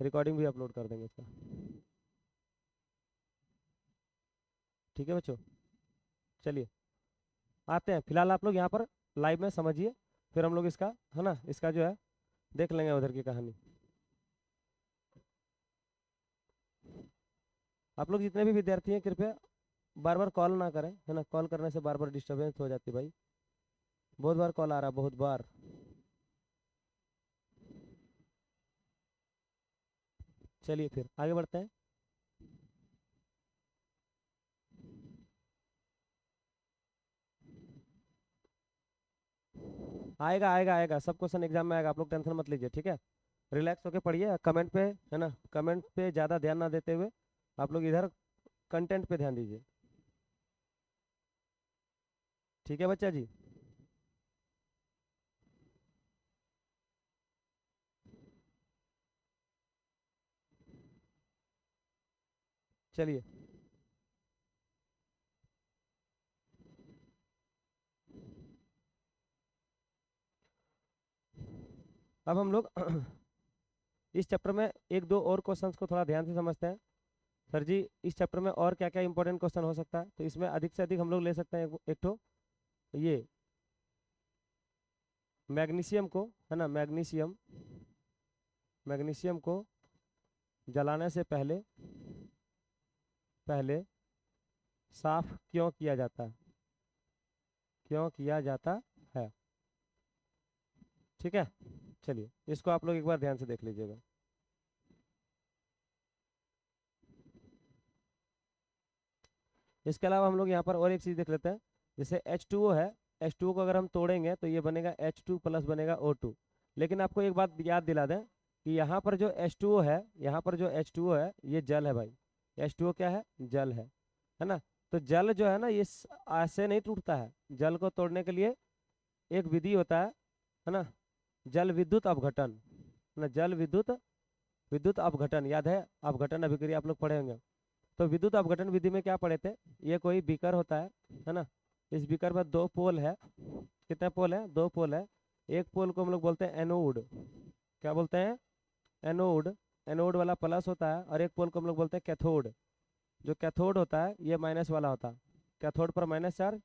Recording भी upload कर देंगे इसका। ठीक है बच्चों, चलिए आते हैं। फिलहाल आप लोग यहाँ पर लाइव में समझिए, फिर हम लोग इसका है ना, इसका जो है देख लेंगे उधर की कहानी। आप लोग जितने भी विद्यार्थी हैं कृपया बार बार कॉल ना करें, है ना, कॉल करने से बार बार डिस्टर्बेंस हो जाती है भाई, बहुत बार कॉल आ रहा है, बहुत बार। चलिए फिर आगे बढ़ते हैं। आएगा आएगा आएगा, सब क्वेश्चन एग्जाम में आएगा, आप लोग टेंशन मत लीजिए, ठीक है। रिलैक्स होके पढ़िए, कमेंट पे है ना, कमेंट पे ज़्यादा ध्यान ना देते हुए आप लोग इधर कंटेंट पे ध्यान दीजिए। ठीक है बच्चा जी। चलिए अब हम लोग इस चैप्टर में एक दो और क्वेश्चंस को थोड़ा ध्यान से समझते हैं। सर जी इस चैप्टर में और क्या क्या इंपॉर्टेंट क्वेश्चन हो सकता है, तो इसमें अधिक से अधिक हम लोग ले सकते हैं एक ठो ये मैग्नीशियम को, है ना, मैग्नीशियम, मैग्नीशियम को जलाने से पहले पहले साफ क्यों किया जाता है, क्यों किया जाता है। ठीक है, चलिए इसको आप लोग एक बार ध्यान से देख लीजिएगा। इसके अलावा हम लोग यहाँ पर और एक चीज़ देख लेते हैं, जैसे H2O है, H2O को अगर हम तोड़ेंगे तो ये बनेगा H2 प्लस बनेगा O2। लेकिन आपको एक बात याद दिला दें कि यहाँ पर जो H2O है, यहाँ पर जो H2O है ये जल है भाई, H2O क्या है, जल है ना। तो जल जो है ना ये ऐसे नहीं टूटता है, जल को तोड़ने के लिए एक विधि होता है ना, जल विद्युत अपघटन, है ना, जल विद्युत विद्युत अपघटन, याद है अपघटन अभिक्रिया आप लोग पढ़े होंगे। तो विद्युत अपघटन विधि में क्या पढ़े थे, ये कोई बीकर होता है ना, इस बीकर में दो पोल है, कितने पोल है, दो पोल है। एक पोल को हम लोग बोलते हैं एनोड, क्या बोलते हैं, एनोड, एनोड वाला प्लस होता है, और एक पोल को हम लोग बोलते हैं कैथोड। जो कैथोड होता है ये माइनस वाला होता है, कैथोड पर माइनस चार्ज,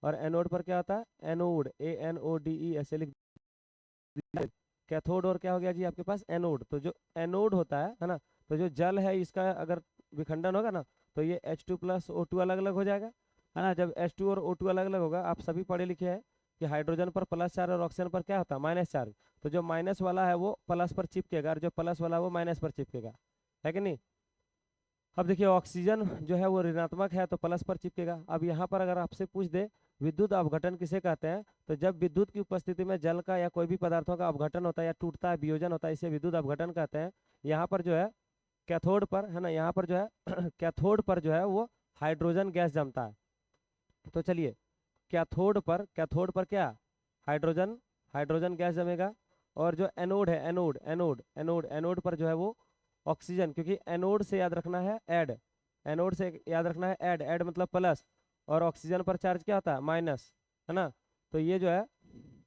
और एनोड पर क्या होता है, एनोड, ANODE ऐसे लिख दिया। कैथोड और क्या हो गया जी आपके पास, एनोड। तो जो एनोड होता है ना, तो जो जल है इसका अगर विखंडन होगा ना तो ये H2 प्लस O2 अलग अलग हो जाएगा, है ना। जब H2 और O2 अलग अलग होगा, आप सभी पढ़े लिखे हैं कि हाइड्रोजन पर प्लस चार्ज और ऑक्सीजन पर क्या होता है, माइनस चार्ज। तो जो माइनस वाला है वो प्लस पर चिपकेगा, और जो प्लस वाला है वो माइनस पर चिपकेगा, है कि नहीं। अब देखिए ऑक्सीजन जो है वो ऋणात्मक है तो प्लस पर चिपकेगा। अब यहाँ पर अगर आपसे पूछ दे विद्युत अपघटन किसे कहते हैं, तो जब विद्युत की उपस्थिति में जल का या कोई भी पदार्थों का अपघटन होता है या टूटता है, वियोजन होता है, इसे विद्युत अपघटन कहते हैं। यहाँ पर जो है कैथोड पर, है ना, यहाँ पर जो है कैथोड पर जो है वो हाइड्रोजन गैस जमता है। तो चलिए कैथोड पर क्या, हाइड्रोजन, हाइड्रोजन गैस जमेगा। और जो एनोड है, एनोड पर जो है वो ऑक्सीजन, क्योंकि एनोड से याद रखना है ऐड, एनोड से याद रखना है ऐड, ऐड मतलब प्लस, और ऑक्सीजन पर चार्ज क्या होता है, माइनस, है ना। तो ये जो है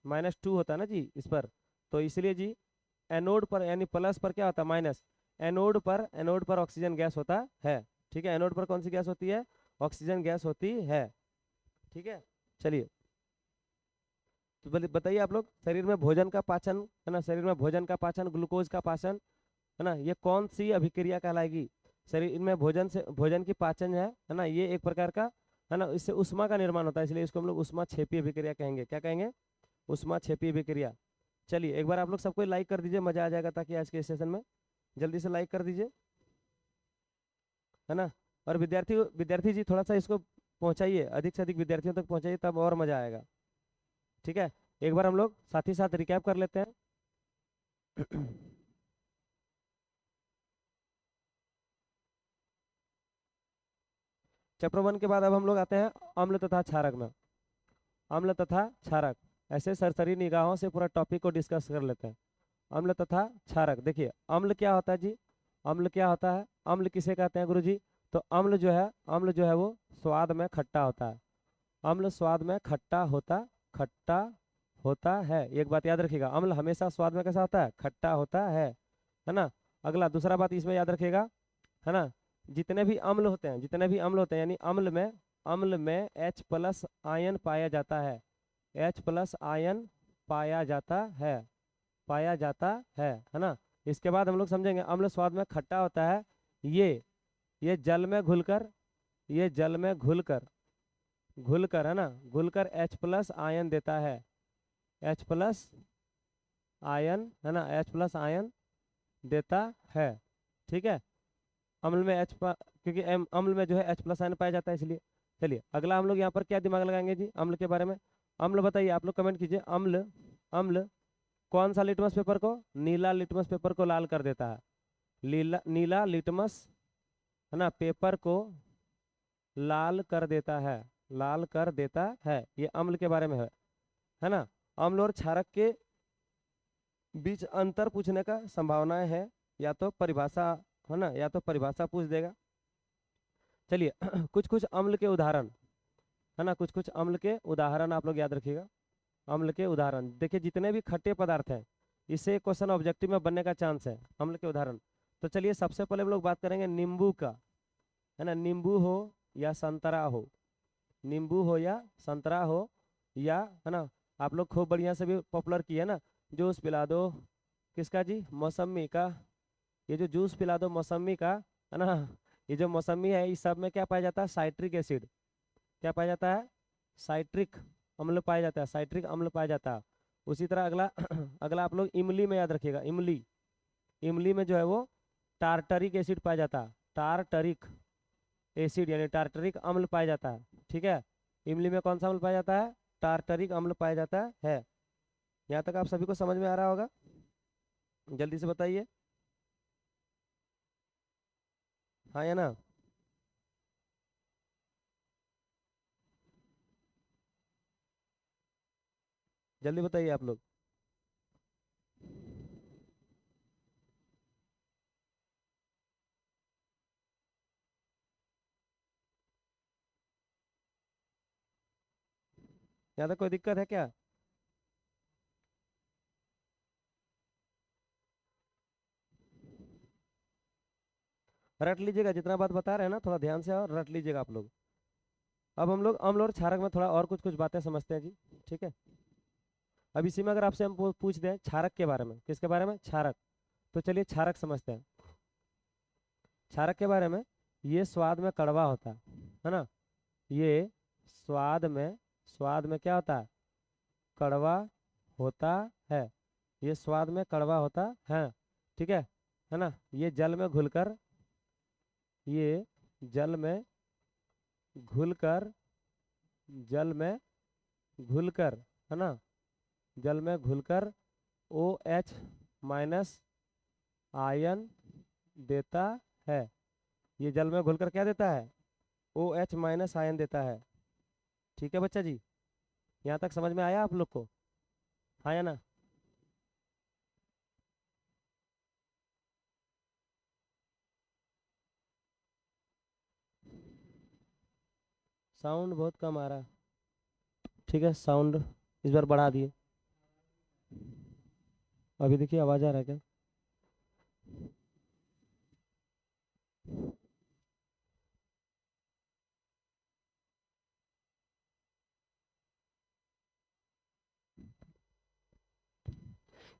-2 होता है ना जी इस पर, तो इसलिए जी एनोड पर यानी प्लस पर क्या होता है, माइनस। एनोड पर ऑक्सीजन गैस होता है, ठीक है। एनोड पर कौन सी गैस होती है, ऑक्सीजन गैस होती है, ठीक है। चलिए तो बताइए आप लोग, शरीर में भोजन का पाचन, है ना, शरीर में भोजन का पाचन, ग्लूकोज का पाचन, है ना, ये कौन सी अभिक्रिया कहलाएगी। शरीर में भोजन से, भोजन की पाचन है ना, ये एक प्रकार का, है ना, इससे उष्मा का निर्माण होता है, इसलिए इसको हम लोग उष्मा क्षेपी अभिक्रिया कहेंगे, क्या कहेंगे, उष्मा क्षेपी अभिक्रिया। चलिए एक बार आप लोग सबको लाइक कर दीजिए, मजा आ जाएगा, ताकि आज के सेशन में जल्दी से लाइक कर दीजिए, है ना। और विद्यार्थी विद्यार्थी जी थोड़ा सा इसको पहुंचाइए, अधिक से अधिक विद्यार्थियों तक पहुंचाइए, तब और मजा आएगा, ठीक है। एक बार हम लोग साथ ही साथ रिकैप कर लेते हैं। चैप्टर 1 के बाद अब हम लोग आते हैं अम्ल तथा क्षारक में, अम्ल तथा क्षारक, ऐसे सरसरी निगाहों से पूरा टॉपिक को डिस्कस कर लेते हैं। अम्ल तथा क्षारक, देखिए अम्ल क्या होता है जी, अम्ल क्या होता है, अम्ल किसे कहते हैं गुरुजी। तो अम्ल जो है वो स्वाद में खट्टा होता है, अम्ल स्वाद में खट्टा होता है। एक बात याद रखिएगा, अम्ल हमेशा स्वाद में कैसा होता है, खट्टा होता है ना। अगला दूसरा बात इसमें याद रखिएगा, है ना, जितने भी अम्ल होते हैं, जितने भी अम्ल होते हैं, यानी अम्ल में H प्लस आयन पाया जाता है, H प्लस आयन पाया जाता है, पाया जाता है ना। इसके बाद हम लोग समझेंगे अम्ल स्वाद में खट्टा होता है, ये जल में घुलकर, ये जल में घुलकर, घुलकर, है ना, घुलकर H प्लस आयन देता है, H प्लस आयन, है ना, H प्लस आयन देता है। ठीक है, अम्ल में क्योंकि अम्ल में जो है H प्लस आयन पाया जाता है इसलिए। चलिए अगला हम लोग यहाँ पर क्या दिमाग लगाएंगे जी अम्ल के बारे में। अम्ल बताइए, आप लोग कमेंट कीजिए, अम्ल, अम्ल कौन सा लिटमस पेपर को, नीला लिटमस पेपर को लाल कर देता है, नीला लिटमस, है ना, पेपर को लाल कर देता है, लाल कर देता है, ये अम्ल के बारे में है ना। अम्ल और क्षारक के बीच अंतर पूछने का संभावनाएं है, या तो परिभाषा, है ना, या तो परिभाषा पूछ देगा। चलिए कुछ कुछ अम्ल के उदाहरण, है ना, कुछ कुछ अम्ल के उदाहरण आप लोग याद रखिएगा। अम्ल के उदाहरण देखिए, जितने भी खट्टे पदार्थ हैं इससे क्वेश्चन ऑब्जेक्टिव में बनने का चांस है, अम्ल के उदाहरण। तो चलिए सबसे पहले हम लोग बात करेंगे नींबू का, है ना, नींबू हो या संतरा हो, नींबू हो या संतरा हो, या, है ना, आप लोग खूब बढ़िया से भी पॉपुलर किए है ना, जूस पिला दो किसका जी, मौसमी का, ये जो जूस पिला दो मौसमी का, है ना, ये जो मौसमी है इस सब में क्या पाया जाता है, साइट्रिक एसिड, क्या पाया जाता है, साइट्रिक अम्ल पाया जाता है, साइट्रिक अम्ल पाया जाता है। उसी तरह अगला अगला आप लोग इमली में याद रखिएगा, इमली, इमली में जो है वो टार्टरिक एसिड पाया जाता है, टार्टरिक एसिड यानी टार्टरिक अम्ल पाया जाता है। ठीक है, इमली में कौन सा अम्ल पाया जाता है, टार्टरिक अम्ल पाया जाता है। यहाँ तक आप सभी को समझ में आ रहा होगा, जल्दी से बताइए, हाँ या ना। जल्दी बताइए आप लोग। यहाँ तक कोई दिक्कत है क्या? रट लीजिएगा, जितना बात बता रहे हैं ना थोड़ा ध्यान से और रट लीजिएगा आप लोग। अब हम लोग अम्ल और क्षारक में थोड़ा और कुछ कुछ बातें समझते हैं जी। ठीक है, अब इसी में अगर आपसे हम पूछ दें क्षारक के बारे में, किसके बारे में, क्षारक, तो चलिए क्षारक समझते हैं। क्षारक के बारे में, ये स्वाद में कड़वा होता है ना, ये स्वाद में क्या होता है, कड़वा होता है, ये स्वाद में कड़वा होता है। ठीक है ना, ये जल में घुलकर, ये जल में घुलकर, जल में घुलकर, है ना, जल में घुलकर ओ एच माइनस आयन देता है, ये जल में घुलकर क्या देता है, ओ एच माइनस आयन देता है। ठीक है बच्चा जी, यहाँ तक समझ में आया आप लोग को, हाँ या ना। साउंड बहुत कम आ रहा है, ठीक है, साउंड इस बार बढ़ा दिए, अभी देखिए आवाज़ आ रहा है क्या?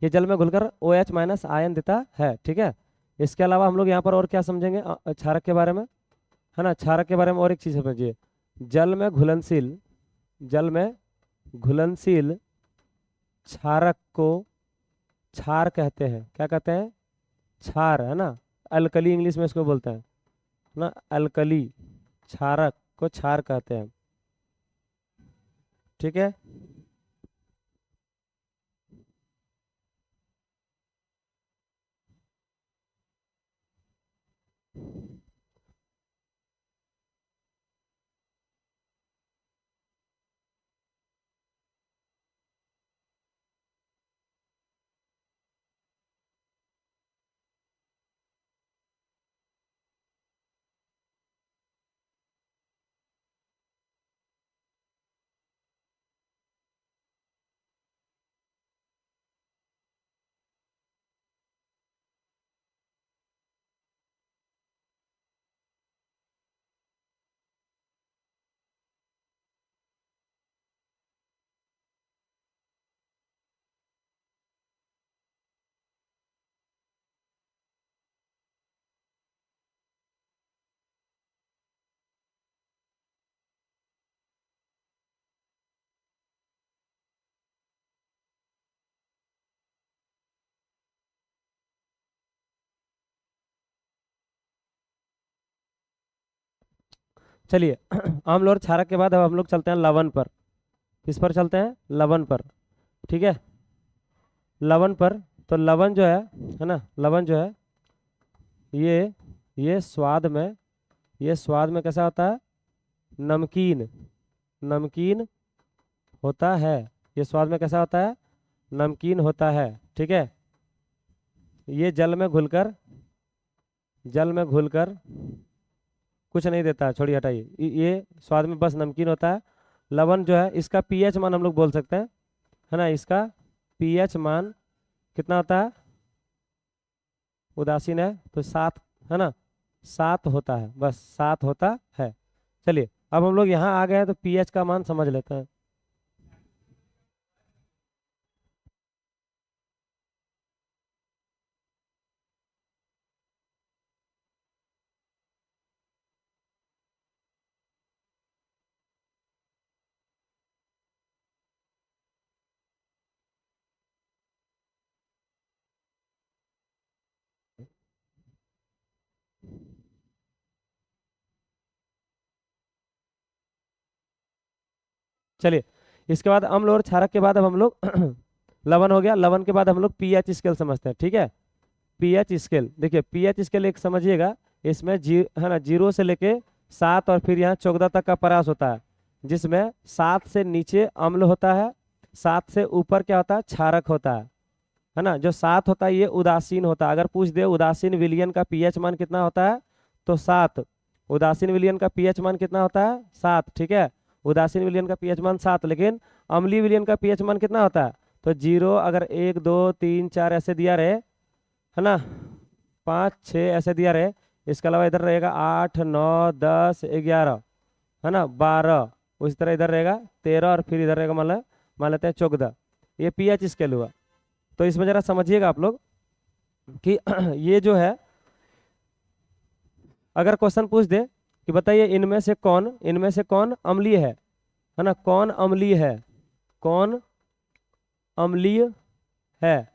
ये जल में घुलकर ओ एच माइनस आयन देता है। ठीक है, इसके अलावा हम लोग यहाँ पर और क्या समझेंगे क्षारक के बारे में, है ना, क्षारक के बारे में और एक चीज़ समझिए, जल में घुलनशील, जल में घुलनशील क्षारक को क्षार कहते हैं, क्या कहते हैं, क्षार, है ना, अल्कली इंग्लिश में इसको बोलते हैं ना, अल्कली क्षारक को क्षार कहते हैं। ठीक है, चलिए अम्ल और क्षारक के बाद अब हम लोग चलते हैं लवण पर। किस पर चलते हैं? लवण पर। ठीक है, लवण पर। तो लवण जो है ना, लवण जो है ये ये स्वाद में ये स्वाद में कैसा होता है? नमकीन। नमकीन होता है। ये स्वाद में कैसा होता है? नमकीन होता है। ठीक है, ये जल में घुलकर कुछ नहीं देता है, छोड़िए हटाइए। ये स्वाद में बस नमकीन होता है। लवण जो है इसका पीएच मान हम लोग बोल सकते हैं, है ना। इसका पीएच मान कितना होता है? उदासीन है तो 7, है ना। 7 होता है, बस 7 होता है। चलिए अब हम लोग यहाँ आ गए हैं तो पीएच का मान समझ लेते हैं। चलिए इसके बाद अम्ल और क्षारक के बाद अब हम लोग लवण हो गया। लवण के बाद हम लोग पीएच स्केल समझते हैं। ठीक है, पीएच स्केल देखिए, पीएच स्केल एक समझिएगा। इसमें है ना, 0 से लेके 7 और फिर यहाँ 14 तक का परास होता है, जिसमें 7 से नीचे अम्ल होता है, 7 से ऊपर क्या होता है? क्षारक होता है ना। जो 7 होता है ये उदासीन होता है। अगर पूछ दे उदासीन विलयन का पीएच मान कितना होता है, तो 7। उदासीन विलयन का पीएच मान कितना होता है? 7। ठीक है, उदासीन विलयन का पीएच मान 7। लेकिन अम्लीय विलयन का पीएच मान कितना होता है? तो 0, अगर 1 2 3 4 ऐसे दिया रहे, है ना, 5 6 ऐसे दिया रहे। इसके अलावा इधर रहेगा 8 9 10 11, है ना, 12। उसी तरह इधर रहेगा 13 और फिर इधर रहेगा मान लेते हैं 14। ये पीएच स्केल हुआ। तो इसमें जरा समझिएगा आप लोग कि ये जो है, अगर क्वेश्चन पूछ दे कि बताइए इनमें से कौन अम्लीय है ना, कौन अम्लीय है, कौन अम्लीय है,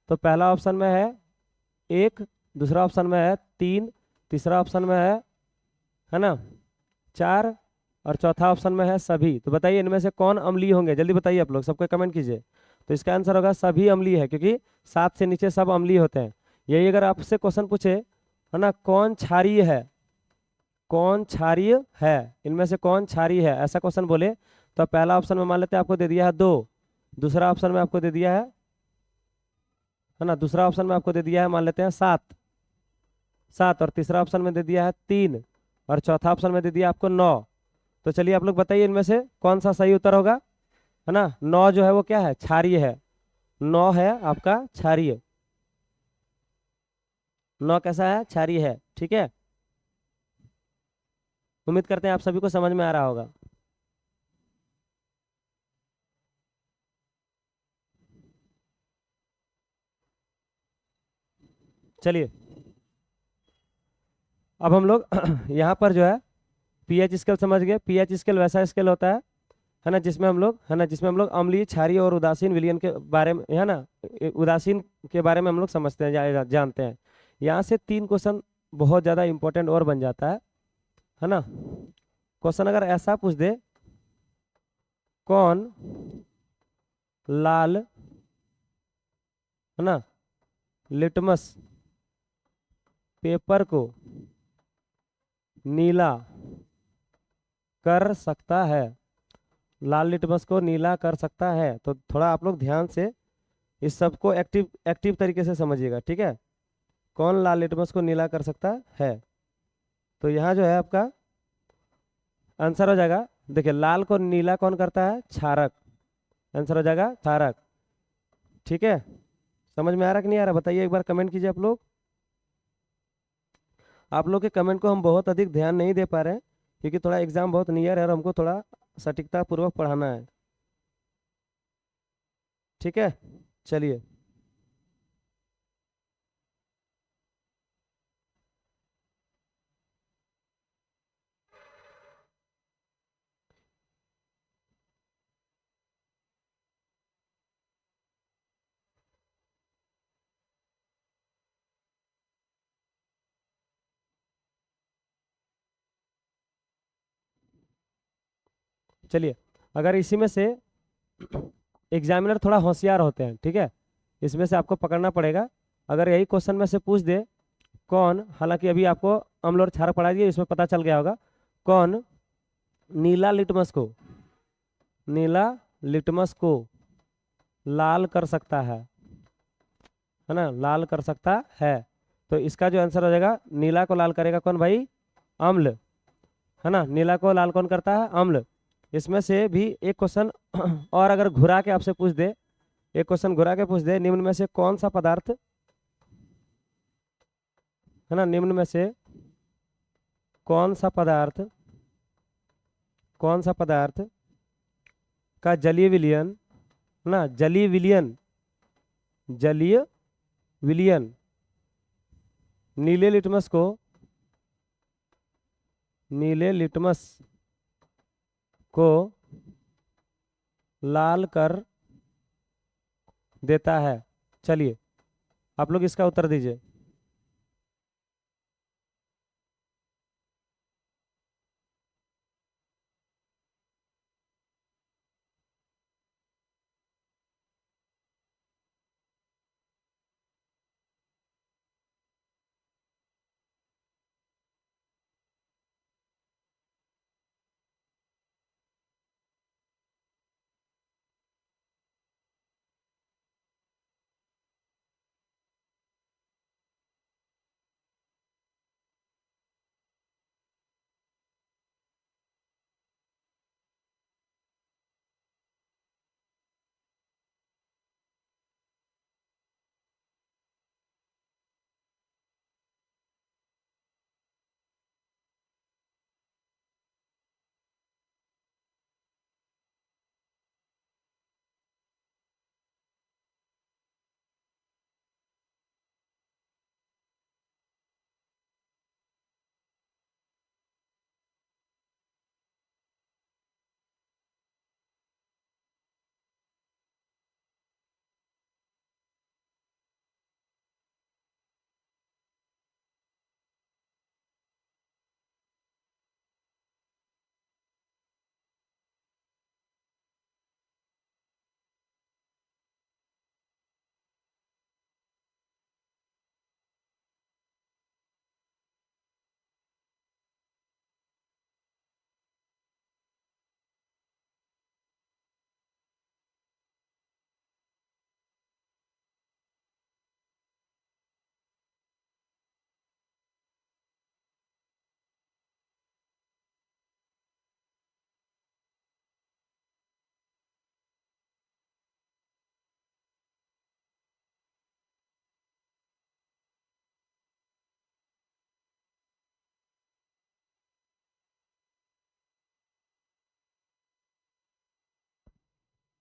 तो पहला ऑप्शन में है 1, दूसरा ऑप्शन में है 3, तीसरा ऑप्शन में है ना 4, और चौथा ऑप्शन में है सभी। तो बताइए इनमें से कौन अम्लीय होंगे? जल्दी बताइए आप लोग, सबको कमेंट कीजिए। तो इसका आंसर होगा सभी अम्लीय है, क्योंकि 7 से नीचे सब अम्लीय होते हैं। यही अगर आपसे क्वेश्चन पूछे, है ना, कौन क्षारीय है, कौन क्षारीय है, इनमें से कौन क्षारीय है, ऐसा क्वेश्चन बोले, तो पहला ऑप्शन में मान लेते हैं आपको दे दिया है 2, दूसरा ऑप्शन में आपको दे दिया है ना, दूसरा ऑप्शन में आपको दे दिया है मान लेते हैं 7, 7, और तीसरा ऑप्शन में दे दिया है 3, और चौथा ऑप्शन में दे दिया आपको 9। तो चलिए आप लोग बताइए इनमें से कौन सा सही उत्तर होगा, है ना। 9 जो है वो क्या है? क्षारीय है। 9 है आपका क्षारीय। 9 कैसा है? क्षारीय है। ठीक है, उम्मीद करते हैं आप सभी को समझ में आ रहा होगा। चलिए अब हम लोग यहाँ पर जो है पीएच स्केल समझ गए। पीएच स्केल वैसा स्केल होता है ना, जिसमें हम लोग अम्लीय, क्षारीय और उदासीन विलयन के बारे में, है ना, उदासीन के बारे में हम लोग समझते हैं, जानते हैं। यहाँ से 3 क्वेश्चन बहुत ज़्यादा इंपॉर्टेंट और बन जाता है ना। क्वेश्चन अगर ऐसा पूछ दे, कौन लाल, है ना, लिटमस पेपर को नीला कर सकता है, लाल लिटमस को नीला कर सकता है, तो थोड़ा आप लोग ध्यान से इस सबको एक्टिव एक्टिव तरीके से समझिएगा। ठीक है, कौन लाल लिटमस को नीला कर सकता है, तो यहाँ जो है आपका आंसर हो जाएगा। देखिए लाल को नीला कौन करता है? क्षारक। आंसर हो जाएगा क्षारक। ठीक है, समझ में आ रहा कि नहीं आ रहा? बताइए एक बार, कमेंट कीजिए आप लोग। आप लोग के कमेंट को हम बहुत अधिक ध्यान नहीं दे पा रहे हैं, क्योंकि थोड़ा एग्जाम बहुत नियर है और हमको थोड़ा सटीकता पूर्वक पढ़ाना है। ठीक है, चलिए चलिए, अगर इसी में से एग्जामिनर थोड़ा होशियार होते हैं, ठीक है, इसमें से आपको पकड़ना पड़ेगा। अगर यही क्वेश्चन में से पूछ दे कौन, हालांकि अभी आपको अम्ल और क्षार पढ़ा दिया, इसमें पता चल गया होगा, कौन नीला लिटमस को लाल कर सकता है ना, लाल कर सकता है। तो इसका जो आंसर हो जाएगा, नीला को लाल करेगा कौन भाई? अम्ल, है ना, नीला को लाल कौन करता है? अम्ल। इसमें से भी एक क्वेश्चन और अगर घुरा के आपसे पूछ दे, एक क्वेश्चन घुरा के पूछ दे, निम्न में से कौन सा पदार्थ, है ना, निम्न में से कौन सा पदार्थ का जलीय विलयन, ना, जलीय विलयन नीले लिटमस को लाल कर देता है। चलिए, आप लोग इसका उत्तर दीजिए।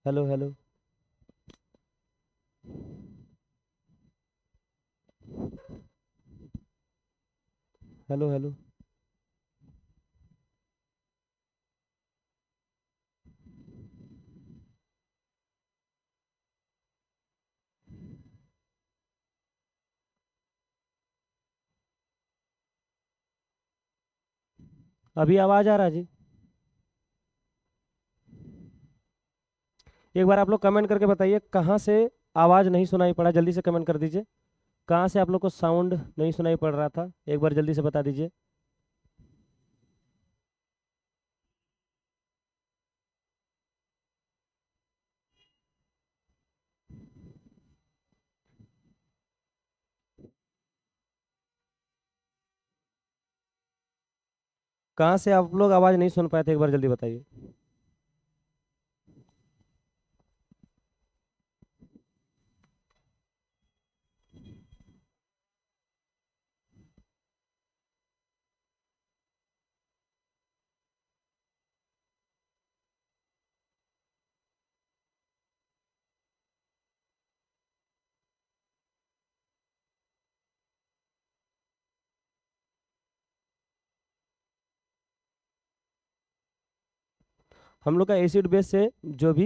Hello hello. Hello hello. अभी आवाज आ रहा है जी? एक बार आप लोग कमेंट करके बताइए कहाँ से आवाज नहीं सुनाई पड़ा, जल्दी से कमेंट कर दीजिए। कहाँ से आप लोग को साउंड नहीं सुनाई पड़ रहा था, एक बार जल्दी से बता दीजिए। कहाँ से आप लोग आवाज नहीं सुन पाए थे, एक बार जल्दी बताइए। हम लोग का एसिड बेस से जो भी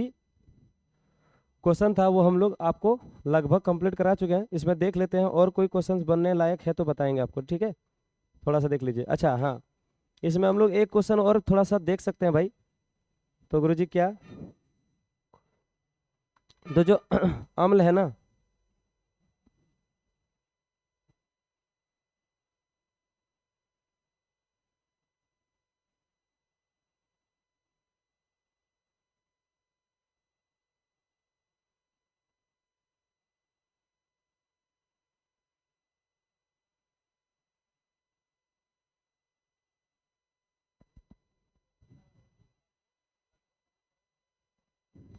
क्वेश्चन था वो हम लोग आपको लगभग कंप्लीट करा चुके हैं। इसमें देख लेते हैं और कोई क्वेश्चंस बनने लायक है तो बताएंगे आपको, ठीक है? थोड़ा सा देख लीजिए। अच्छा हाँ, इसमें हम लोग एक क्वेश्चन और थोड़ा सा देख सकते हैं भाई, तो गुरुजी क्या, तो जो अम्ल है ना,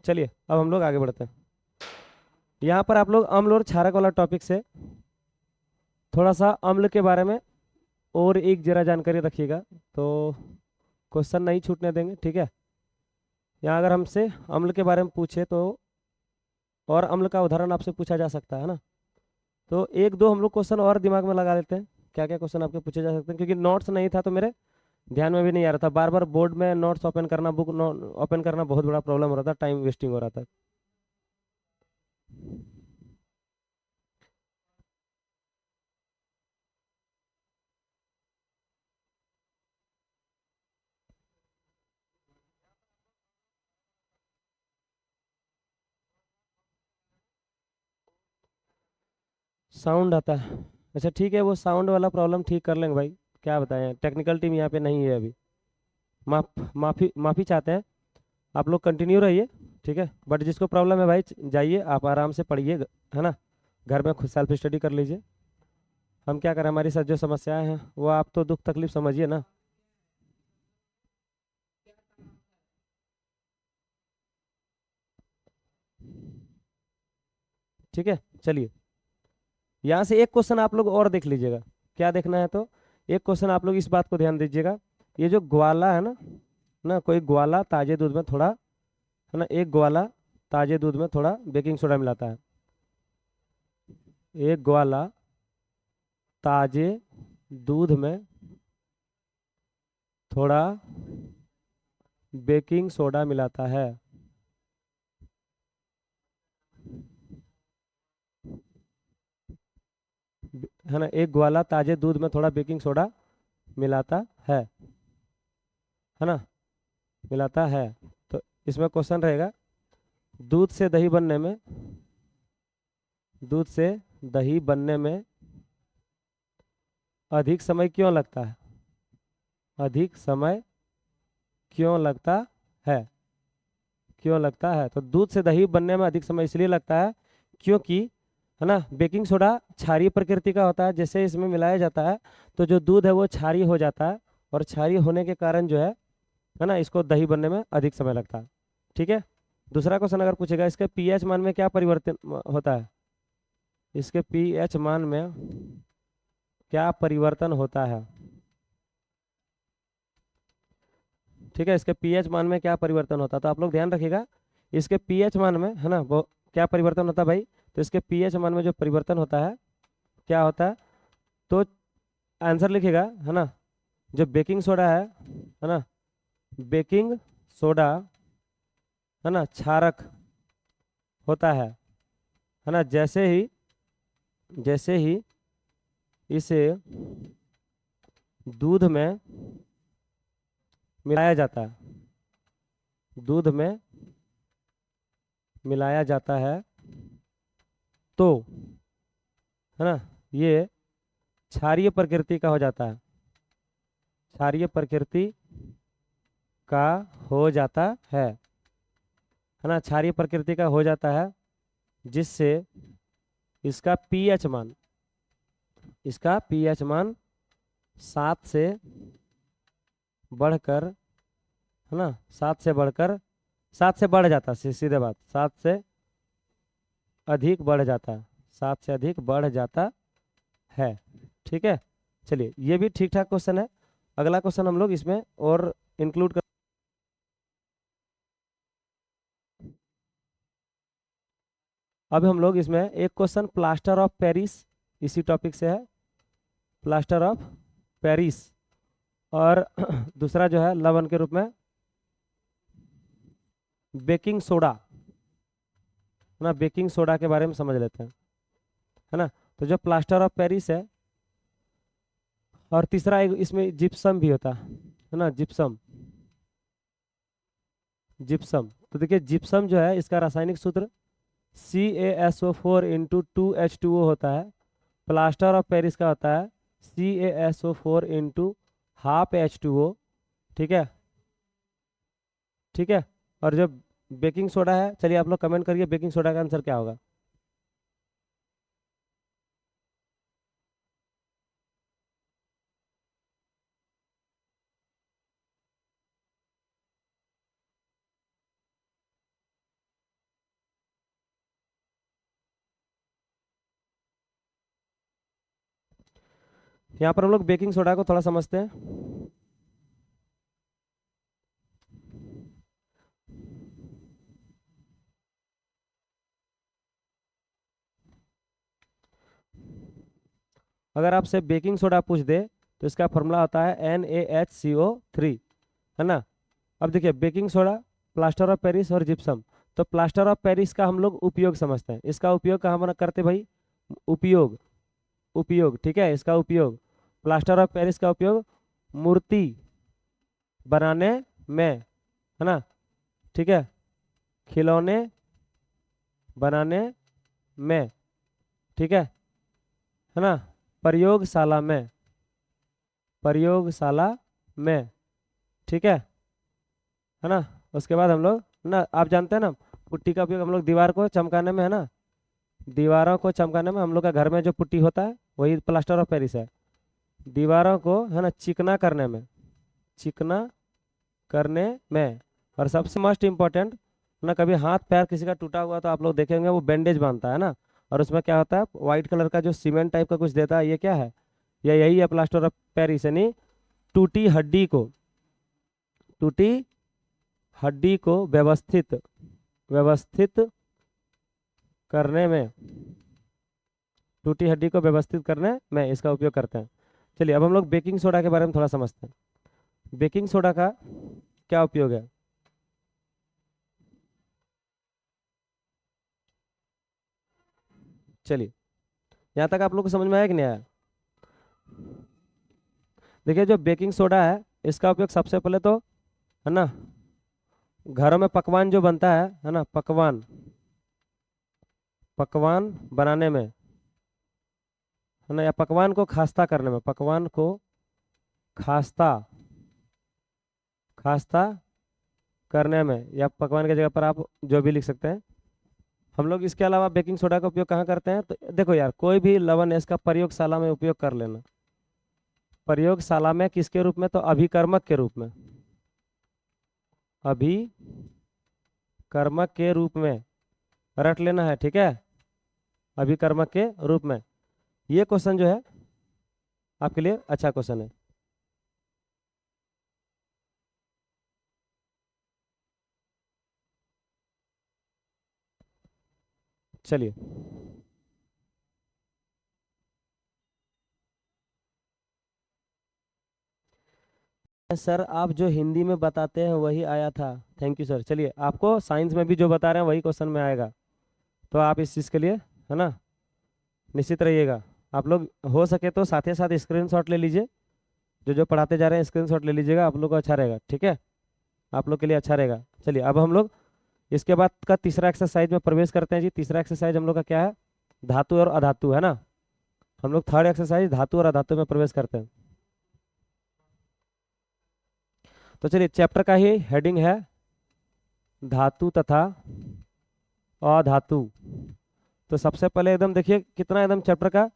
चलिए अब हम लोग आगे बढ़ते हैं। यहाँ पर आप लोग अम्ल और क्षारक वाला टॉपिक से थोड़ा सा अम्ल के बारे में और एक जरा जानकारी रखिएगा, तो क्वेश्चन नहीं छूटने देंगे, ठीक है। यहाँ अगर हमसे अम्ल के बारे में पूछे तो, और अम्ल का उदाहरण आपसे पूछा जा सकता है ना, तो एक दो हम लोग क्वेश्चन और दिमाग में लगा लेते हैं, क्या क्या क्वेश्चन आपके पूछे जा सकते हैं, क्योंकि नोट्स नहीं था तो मेरे ध्यान में भी नहीं आ रहा था, बार बार बोर्ड में नोट्स ओपन करना, बुक ओपन करना बहुत बड़ा प्रॉब्लम हो रहा था, टाइम वेस्टिंग हो रहा था। साउंड आता है, अच्छा ठीक है, वो साउंड वाला प्रॉब्लम ठीक कर लेंगे भाई, क्या बताएं, टेक्निकल टीम यहाँ पे नहीं है अभी। माफ़ी माफ़ी चाहते हैं, आप लोग कंटिन्यू रहिए, ठीक है, बट जिसको प्रॉब्लम है भाई जाइए, आप आराम से पढ़िए, है ना, घर में खुद सेल्फ स्टडी कर लीजिए। हम क्या करें, हमारी साथ जो समस्याएं हैं वो आप तो दुख तकलीफ समझिए ना। ठीक है, चलिए यहाँ से एक क्वेश्चन आप लोग और देख लीजिएगा, क्या देखना है, तो एक क्वेश्चन आप लोग इस बात को ध्यान दीजिएगा, ये जो ग्वाला है ना, कोई ग्वाला ताजे दूध में थोड़ा, है ना, एक ग्वाला ताजे दूध में थोड़ा बेकिंग सोडा मिलाता है, एक ग्वाला ताजे दूध में थोड़ा बेकिंग सोडा मिलाता है, है ना, एक ग्वाला ताजे दूध में थोड़ा बेकिंग सोडा मिलाता है ना, मिलाता है। तो इसमें क्वेश्चन रहेगा, दूध से दही बनने में, दूध से दही बनने में अधिक समय क्यों लगता है, अधिक समय क्यों लगता है, क्यों लगता है, तो दूध से दही बनने में अधिक समय इसलिए लगता है क्योंकि, है ना, बेकिंग सोडा क्षारीय प्रकृति का होता है, जैसे इसमें मिलाया जाता है तो जो दूध है वो क्षारीय हो जाता है, और क्षारीय होने के कारण जो है ना, इसको दही बनने में अधिक समय लगता है, ठीक है। दूसरा क्वेश्चन अगर पूछेगा, इसके पीएच मान में क्या परिवर्तन होता है, इसके पीएच मान में क्या परिवर्तन होता है, ठीक है, इसके पीएच मान में क्या परिवर्तन होता है, तो आप लोग ध्यान रखिएगा, इसके पीएच मान में, है ना, वो क्या परिवर्तन होता है भाई, तो इसके पीएच मान में जो परिवर्तन होता है क्या होता है, तो आंसर लिखिएगा, है ना, जो बेकिंग सोडा है ना, बेकिंग सोडा, है ना, क्षारक होता है ना, जैसे ही इसे दूध में मिलाया जाता है, दूध में मिलाया जाता है, तो, है ना, ये क्षारीय प्रकृति का हो जाता है, क्षारीय प्रकृति का हो जाता है ना, क्षारीय प्रकृति का हो जाता है, जिससे इसका पीएच मान, इसका पीएच मान 7 से बढ़कर, है ना, 7 से बढ़कर, 7 से बढ़ जाता है, सीधे बात, 7 से अधिक बढ़ जाता है, 7 से अधिक बढ़ जाता है, ठीक है। चलिए ये भी ठीक ठाक क्वेश्चन है, अगला क्वेश्चन हम लोग इसमें और इंक्लूड कर, अब हम लोग इसमें एक क्वेश्चन प्लास्टर ऑफ पेरिस इसी टॉपिक से है, प्लास्टर ऑफ पेरिस, और दूसरा जो है लवण के रूप में बेकिंग सोडा, है ना, बेकिंग सोडा के बारे में समझ लेते हैं, है ना, तो जो प्लास्टर ऑफ पेरिस है, और तीसरा एक इसमें जिप्सम भी होता है ना, जिप्सम, जिप्सम। तो देखिए जिप्सम जो है इसका रासायनिक सूत्र CaSO4 इंटू 2H2O होता है। प्लास्टर ऑफ पेरिस का होता है CaSO4 इंटू हाफ H2O। ठीक है, ठीक है। और जो बेकिंग सोडा है, चलिए आप लोग कमेंट करिए बेकिंग सोडा का आंसर क्या होगा। यहाँ पर हम लोग बेकिंग सोडा को थोड़ा समझते हैं। अगर आपसे बेकिंग सोडा पूछ दे तो इसका फॉर्मूला होता है NaHCO3, है ना। अब देखिए baking soda, plaster of Paris और जिप्सम। तो प्लास्टर ऑफ पेरिस का हम लोग उपयोग समझते हैं। इसका उपयोग कहाँ बना करते भाई? उपयोग, उपयोग, ठीक है। इसका उपयोग, प्लास्टर ऑफ पेरिस का उपयोग मूर्ति बनाने में, है ना, ठीक है, खिलौने बनाने में, ठीक है ना, प्रयोगशाला में, प्रयोगशाला में, ठीक है ना। उसके बाद हम लोग ना, आप जानते हैं ना, पुट्टी का उपयोग हम लोग दीवार को चमकाने में, है ना, दीवारों को चमकाने में। हम लोग का घर में जो पुट्टी होता है वही प्लास्टर ऑफ पेरिस है। दीवारों को, है ना, चिकना करने में, चिकना करने में। और सबसे मोस्ट इम्पोर्टेंट ना, कभी हाथ पैर किसी का टूटा हुआ तो आप लोग देखेंगे वो बैंडेज बांधता है ना, और उसमें क्या होता है, वाइट कलर का जो सीमेंट टाइप का कुछ देता है, ये क्या है? ये यही है प्लास्टर ऑफ पेरिस, यानी टूटी हड्डी को, टूटी हड्डी को व्यवस्थित, व्यवस्थित करने में, टूटी हड्डी को व्यवस्थित करने में इसका उपयोग करते हैं। चलिए अब हम लोग बेकिंग सोडा के बारे में थोड़ा समझते हैं। बेकिंग सोडा का क्या उपयोग है? चलिए, यहाँ तक आप लोग को समझ में आया कि नहीं आया? देखिए जो बेकिंग सोडा है इसका उपयोग सबसे पहले तो, है ना, घरों में पकवान जो बनता है ना, पकवान, पकवान बनाने में, है ना, या पकवान को खास्ता करने में, पकवान को खास्ता, खास्ता करने में, या पकवान की जगह पर आप जो भी लिख सकते हैं। हम लोग इसके अलावा बेकिंग सोडा का उपयोग कहाँ करते हैं? तो देखो यार, कोई भी लवण है इसका प्रयोगशाला में उपयोग कर लेना। प्रयोगशाला में किसके रूप में? तो अभिकर्मक के रूप में, अभिकर्मक के रूप में रट लेना है, ठीक है, अभिकर्मक के रूप में। ये क्वेश्चन जो है आपके लिए अच्छा क्वेश्चन है। चलिए, सर आप जो हिंदी में बताते हैं वही आया था, थैंक यू सर। चलिए आपको साइंस में भी जो बता रहे हैं वही क्वेश्चन में आएगा, तो आप इस चीज़ के लिए, है ना, निश्चित रहिएगा। आप लोग हो सके तो साथ ही साथ स्क्रीनशॉट ले लीजिए, जो जो पढ़ाते जा रहे हैं स्क्रीनशॉट ले लीजिएगा, आप लोग को अच्छा रहेगा, ठीक है, आप लोग के लिए अच्छा रहेगा। चलिए अब हम लोग इसके बाद का तीसरा एक्सरसाइज में प्रवेश करते हैं जी। तीसरा एक्सरसाइज हम लोग का क्या है? धातु और अधातु, है ना। हम लोग थर्ड एक्सरसाइज धातु और अधातु में प्रवेश करते हैं। तो चलिए चैप्टर का ही हेडिंग है धातु तथा अधातु। तो सबसे पहले एकदम देखिए कितना एकदम चैप्टर का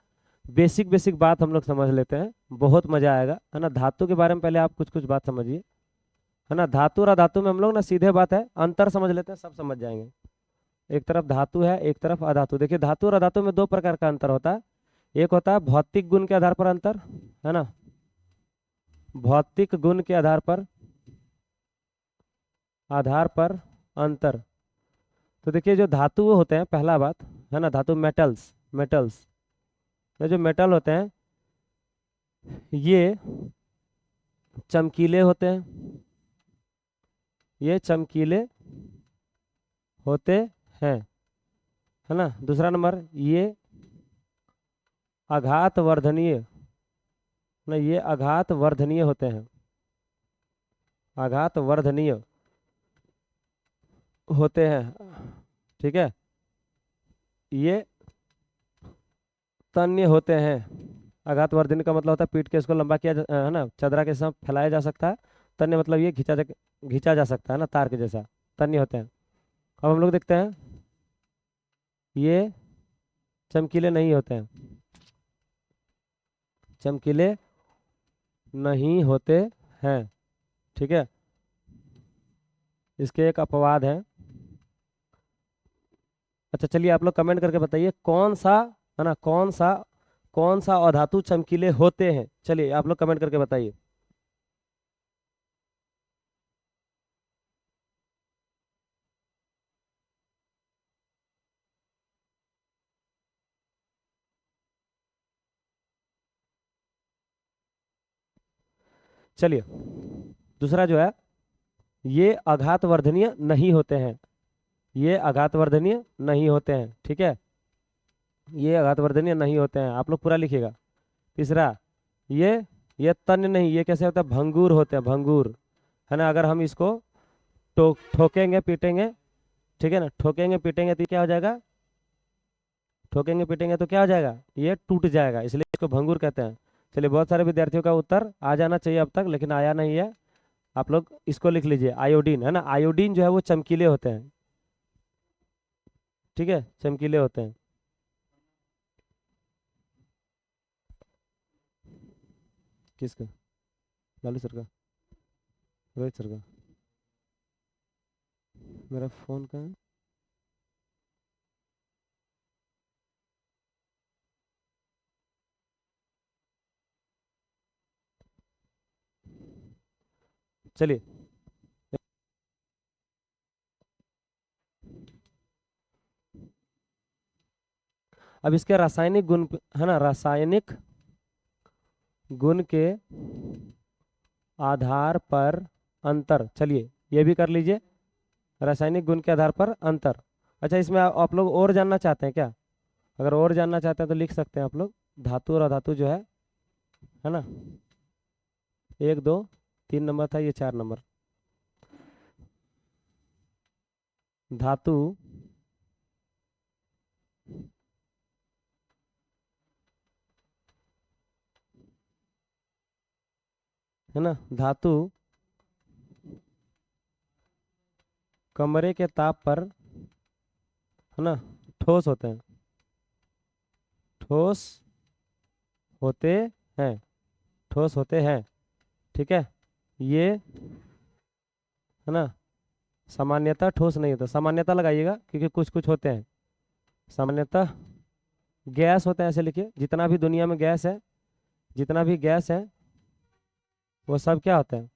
बेसिक बेसिक बात हम लोग समझ लेते हैं, बहुत मजा आएगा, है ना। धातु के बारे में पहले आप कुछ कुछ बात समझिए, है ना। धातु और अधातु में हम लोग ना सीधे बात है, अंतर समझ लेते हैं, सब समझ जाएंगे। एक तरफ धातु है, एक तरफ अधातु। देखिए धातु और अधातु में दो प्रकार का अंतर होता है। एक होता है भौतिक गुण के आधार पर अंतर, है ना, भौतिक गुण के आधार पर, आधार पर अंतर। तो देखिए जो धातु वो होते हैं, पहला बात, है ना, धातु मेटल्स, मेटल्स में जो मेटल होते हैं ये चमकीले होते हैं, ये चमकीले होते हैं, है ना। दूसरा नंबर, ये आघात वर्धनीय, ना, ये आघात वर्धनीय होते हैं, आघात वर्धनीय। होते हैं, ठीक है, ये तन्य होते हैं। आघात वर्धनी का मतलब होता है पीट के इसको लंबा किया है ना, चदरा के साथ फैलाया जा सकता है। तन्य मतलब ये खींचा जा सकता है ना, तार के जैसा, तन्य होते हैं। अब हम लोग देखते हैं, ये चमकीले नहीं होते हैं, चमकीले नहीं होते हैं, ठीक है। इसके एक अपवाद है। अच्छा चलिए आप लोग कमेंट करके बताइए कौन सा, है ना, कौन सा अधातु चमकीले होते हैं, चलिए आप लोग कमेंट करके बताइए। चलिए दूसरा जो है, ये आघातवर्धनीय नहीं होते हैं, ये आघातवर्धनीय नहीं होते हैं, ठीक है, ये आघातवर्धनीय नहीं होते हैं, आप लोग पूरा लिखिएगा। तीसरा, ये ये तन्य नहीं, ये कैसे होता है, भंगुर होते हैं, भंगुर, है ना। अगर हम इसको ठोकेंगे पीटेंगे, ठीक है ना, ठोकेंगे पीटेंगे तो क्या हो जाएगा, ठोकेंगे पीटेंगे तो क्या हो जाएगा, ये टूट जाएगा, इसलिए इसको भंगुर कहते हैं। चलिए बहुत सारे विद्यार्थियों का उत्तर आ जाना चाहिए अब तक, लेकिन आया नहीं है। आप लोग इसको लिख लीजिए, आयोडीन, है ना, आयोडीन जो है वो चमकीले होते हैं, ठीक है, चमकीले होते हैं। किसका, लालू सर का, रोहित सर का, मेरा फोन का है। चलिए अब इसके रासायनिक गुण है ना, रासायनिक गुण के आधार पर अंतर, चलिए ये भी कर लीजिए, रासायनिक गुण के आधार पर अंतर। अच्छा इसमें आप लोग और जानना चाहते हैं क्या, अगर और जानना चाहते हैं तो लिख सकते हैं आप लोग, धातु और अधातु जो है ना, 1 2 3 नंबर था, ये 4 नंबर। धातु है ना, धातु कमरे के ताप पर, है ना, ठोस होते हैं, ठोस होते हैं, ठोस होते हैं, ठीक है। ये है ना, सामान्यतः ठोस नहीं होता, सामान्यतः लगाइएगा क्योंकि कुछ कुछ होते हैं, सामान्यतः गैस होते हैं, ऐसे लिखिए, जितना भी दुनिया में गैस है, जितना भी गैस है वो सब क्या होता है,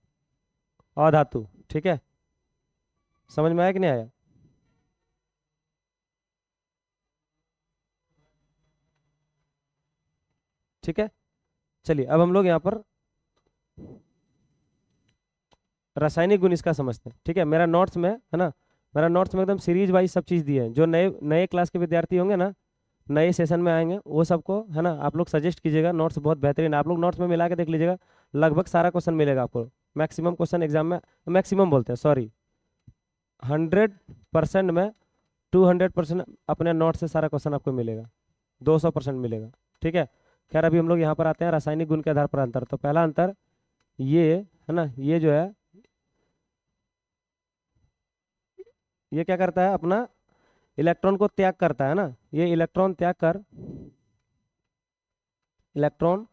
अधातु, ठीक है। समझ में आया कि नहीं आया। ठीक है, चलिए अब हम लोग यहाँ पर रासायनिक गुण इसका समझते हैं, ठीक है। मेरा नोट्स में है ना, मेरा नोट्स में एकदम सीरीज वाइज सब चीज़ दी है, जो नए नए क्लास के विद्यार्थी होंगे ना, नए सेशन में आएंगे, वो सबको है ना आप लोग सजेस्ट कीजिएगा, नोट्स बहुत बेहतरीन है, आप लोग नोट्स में मिला के देख लीजिएगा, लगभग सारा क्वेश्चन मिलेगा आपको, मैक्सिमम क्वेश्चन एग्जाम में, मैक्सिमम बोलते हैं सॉरी, 100% में 200% अपने नोट से सारा क्वेश्चन आपको मिलेगा, 200% मिलेगा, ठीक है। खैर अभी हम लोग यहाँ पर आते हैं रासायनिक गुण के आधार पर अंतर। तो पहला अंतर ये है ना, ये जो है ये क्या करता है, अपना इलेक्ट्रॉन को त्याग करता है ना, ये इलेक्ट्रॉन त्याग कर, इलेक्ट्रॉन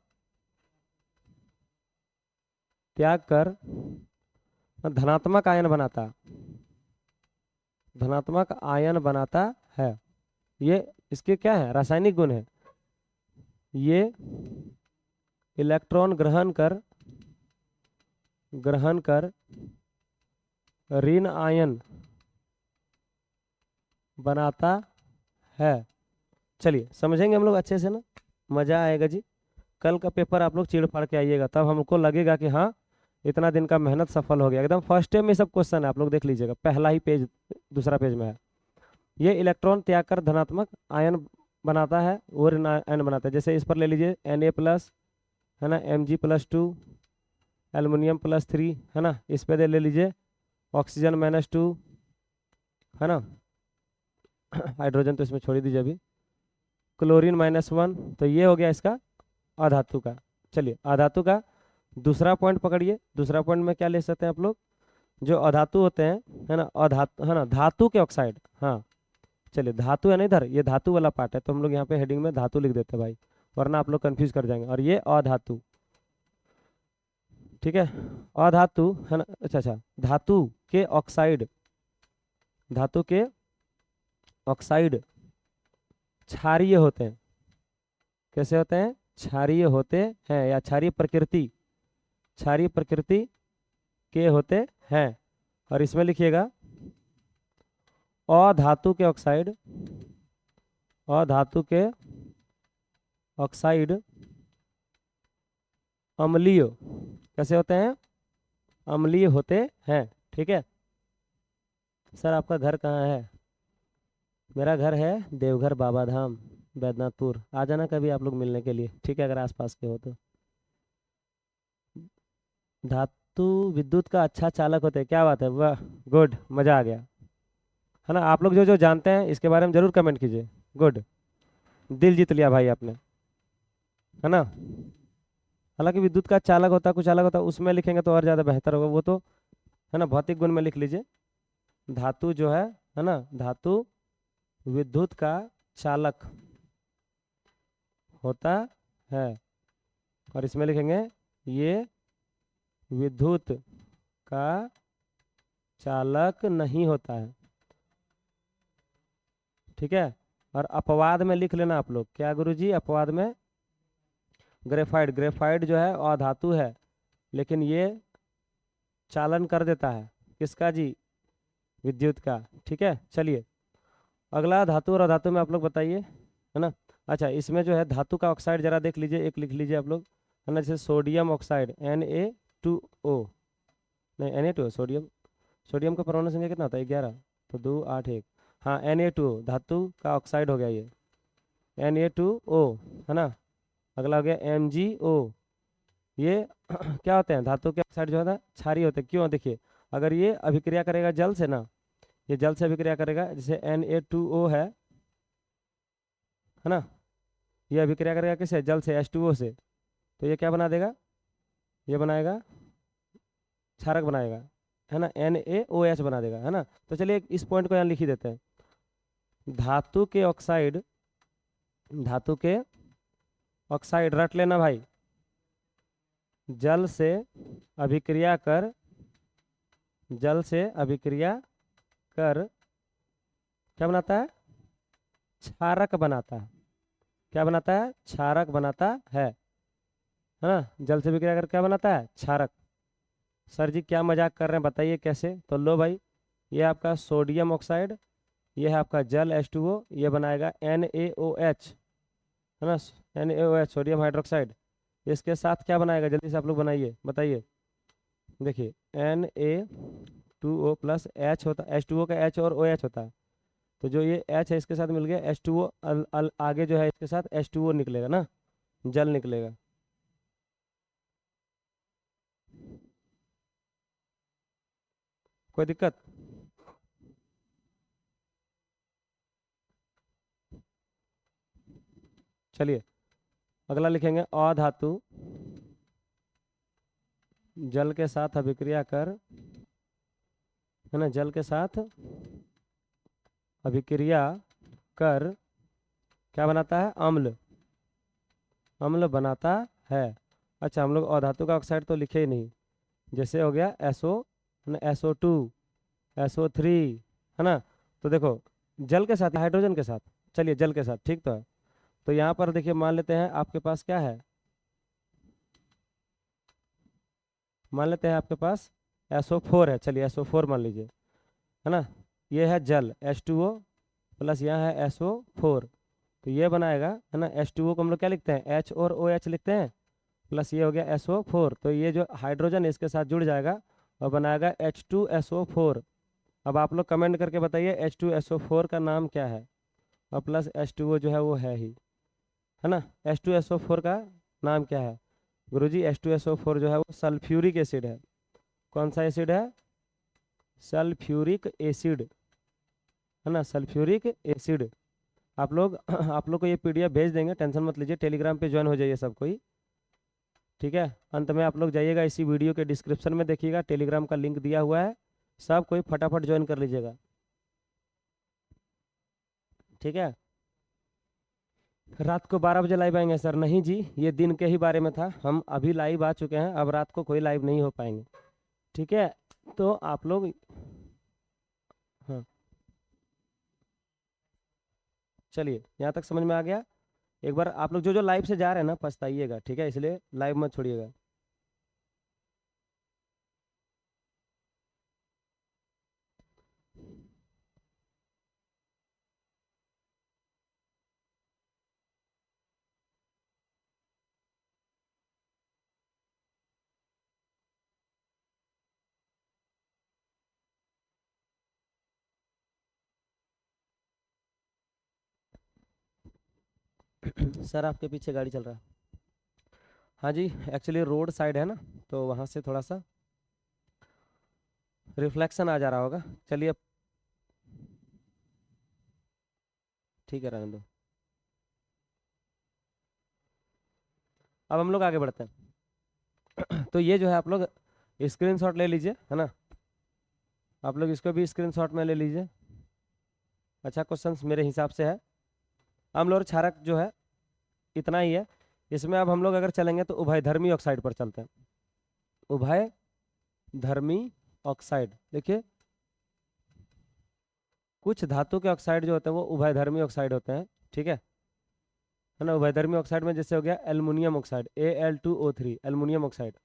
त्याग कर धनात्मक आयन बनाता, धनात्मक आयन बनाता है। ये इसके क्या है, रासायनिक गुण है। ये इलेक्ट्रॉन ग्रहण कर ऋण आयन बनाता है। चलिए समझेंगे हम लोग अच्छे से ना, मज़ा आएगा जी। कल का पेपर आप लोग चीड़ फाड़ के आइएगा, तब हमको लगेगा कि हाँ इतना दिन का मेहनत सफल हो गया। एकदम फर्स्ट टाइम में सब क्वेश्चन है, आप लोग देख लीजिएगा, पहला ही पेज, दूसरा पेज में है। ये इलेक्ट्रॉन त्याग कर धनात्मक आयन बनाता है और ऋण आयन बनाता है। जैसे इस पर ले लीजिए Na+, है ना, Mg+2, एल्युमिनियम +3, है ना, इस पे ले लीजिए ऑक्सीजन -2, है ना। हाइड्रोजन तो इसमें छोड़ ही दीजिए अभी। क्लोरीन -1, तो ये हो गया इसका अधातु का। चलिए अधातु का दूसरा पॉइंट पकड़िए। दूसरा पॉइंट में क्या ले सकते हैं आप लोग, जो अधातु होते हैं, है ना, अधातु, है ना, धातु के ऑक्साइड। हाँ चलिए, धातु है ना इधर, ये धातु वाला पार्ट है, तो हम लोग यहाँ पे हेडिंग में धातु लिख देते हैं भाई, वरना आप लोग कंफ्यूज कर जाएंगे। और ये अधातु, ठीक है, अधातु है ना। अच्छा अच्छा, धातु के ऑक्साइड, धातु के ऑक्साइड क्षारीय होते हैं। कैसे होते हैं, क्षारीय होते हैं, या क्षारीय प्रकृति, क्षारीय प्रकृति के होते हैं। और इसमें लिखिएगा अधातु के ऑक्साइड, अधातु के ऑक्साइड अम्लीय, कैसे होते हैं, अम्लीय होते हैं। ठीक है। सर आपका घर कहाँ है, मेरा घर है देवघर बाबा धाम बैद्यनाथपुर, आ जाना कभी आप लोग मिलने के लिए, ठीक है, अगर आसपास के हो तो। धातु विद्युत का अच्छा चालक होते हैं, क्या बात है, वाह, गुड, मज़ा आ गया, है ना। आप लोग जो जो जानते हैं इसके बारे में ज़रूर कमेंट कीजिए। गुड, दिल जीत लिया भाई आपने, है ना। हालांकि विद्युत का चालक होता है, कुछ अलग होता है, उसमें लिखेंगे तो और ज़्यादा बेहतर होगा, वो तो, है ना, भौतिक गुण में लिख लीजिए। धातु जो है ना, धातु विद्युत का चालक होता है। और इसमें लिखेंगे ये विद्युत का चालक नहीं होता है, ठीक है। और अपवाद में लिख लेना आप लोग, क्या गुरुजी, अपवाद में ग्रेफाइट, ग्रेफाइट जो है अधातु है, लेकिन ये चालन कर देता है, किसका जी, विद्युत का। ठीक है, चलिए अगला धातु और अधातु में आप लोग बताइए, है ना। अच्छा, इसमें जो है धातु का ऑक्साइड जरा देख लीजिए, एक लिख लीजिए आप लोग, है ना, जैसे सोडियम ऑक्साइड Na2O, नहीं Na2O, सोडियम, सोडियम का परमाणु संख्या कितना होता है, 11, तो 2 8 1, हाँ Na2O धातु का ऑक्साइड हो गया ये, Na2O, है ना। अगला हो गया MgO, ये क्या होते हैं, धातु के ऑक्साइड जो होता है क्षारीय होते हैं। क्यों, देखिए, अगर ये अभिक्रिया करेगा जल से ना, ये जल से अभिक्रिया करेगा, जैसे Na2O है ना, ये अभिक्रिया करेगा किससे, जल से, H2O से, तो ये क्या बना देगा, ये बनाएगा क्षारक बनाएगा, है ना, NaOH बना देगा, है ना। तो चलिए इस पॉइंट को यहाँ लिख ही देते हैं। धातु के ऑक्साइड, धातु के ऑक्साइड रट लेना भाई, जल से अभिक्रिया कर, जल से अभिक्रिया कर क्या बनाता है, क्षारक बनाता है। क्या बनाता है, क्षारक बनाता है ना। जल से अभिक्रिया कर क्या बनाता है, क्षारक। सर जी क्या मजाक कर रहे हैं, बताइए कैसे। तो लो भाई, ये आपका सोडियम ऑक्साइड, ये है आपका जल H2O, ये बनाएगा NaOH, है ना, NaOH सोडियम हाइड्रोक्साइड। इसके साथ क्या बनाएगा, जल्दी से आप लोग बनाइए, बताइए। देखिए Na2O प्लस H होता है, H2O का H और OH होता है, तो जो ये H है इसके साथ मिल गया H2O, आगे जो है इसके साथ H2O निकलेगा ना, जल निकलेगा। कोई दिक्कत, चलिए अगला लिखेंगे अधातु जल के साथ अभिक्रिया कर, है ना, जल के साथ अभिक्रिया कर क्या बनाता है, अम्ल, अम्ल बनाता है। अच्छा, हम लोग अधातु का ऑक्साइड तो लिखे ही नहीं, जैसे हो गया SO, है ना, SO2, SO3, है ना। तो देखो जल के साथ, हाइड्रोजन के साथ, चलिए जल के साथ, ठीक तो है। तो यहाँ पर देखिए मान लेते हैं आपके पास क्या है, मान लेते हैं आपके पास SO4 है, चलिए SO4 मान लीजिए, है ना। ये है जल H2O प्लस यहाँ है SO4, तो ये बनाएगा, है ना, H2O को हम लोग क्या लिखते हैं, H और OH लिखते हैं, प्लस ये हो गया SO4, तो ये जो हाइड्रोजन है इसके साथ जुड़ जाएगा और बनाएगा H2SO4। अब आप लोग कमेंट करके बताइए H2SO4 का नाम क्या है, और प्लस H2O जो है वो है ना। H2SO4 का नाम क्या है गुरुजी, H2SO4 जो है वो सल्फ्यूरिक एसिड है। कौन सा एसिड है, सल्फ्यूरिक एसिड, है ना, सल्फ्यूरिक एसिड। आप लोग आप लोग को ये पीडीएफ भेज देंगे, टेंशन मत लीजिए, टेलीग्राम पे ज्वाइन हो जाइए सब कोई। ठीक है, अंत में आप लोग जाइएगा इसी वीडियो के डिस्क्रिप्शन में देखिएगा, टेलीग्राम का लिंक दिया हुआ है, सब कोई फटाफट ज्वाइन कर लीजिएगा। ठीक है, रात को 12 बजे लाइव आएंगे सर? नहीं जी, ये दिन के ही बारे में था, हम अभी लाइव आ चुके हैं, अब रात को कोई लाइव नहीं हो पाएंगे। ठीक है, तो आप लोग, हाँ चलिए, यहाँ तक समझ में आ गया। एक बार आप लोग जो जो लाइव से जा रहे हैं ना, पछताइएगा, ठीक है, इसलिए लाइव मत छोड़िएगा। सर आपके पीछे गाड़ी चल रहा है। हाँ जी, एक्चुअली रोड साइड है ना, तो वहाँ से थोड़ा सा रिफ्लेक्शन आ जा रहा होगा। चलिए, ठीक है, रहने दो। अब हम लोग आगे बढ़ते हैं। तो ये जो है आप लोग स्क्रीनशॉट ले लीजिए, है ना, आप लोग इसको भी स्क्रीनशॉट में ले लीजिए। अच्छा क्वेश्चन मेरे हिसाब से है, अम्ल और क्षारक जो है इतना ही है। इसमें अब हम लोग अगर चलेंगे तो उभयधर्मी ऑक्साइड पर चलते हैं। उभयधर्मी ऑक्साइड, देखिए कुछ धातु के ऑक्साइड जो होते हैं वो उभयधर्मी ऑक्साइड होते हैं। ठीक है ना, उभयधर्मी ऑक्साइड में जैसे हो गया aluminium oxide, Al2O3, aluminium oxide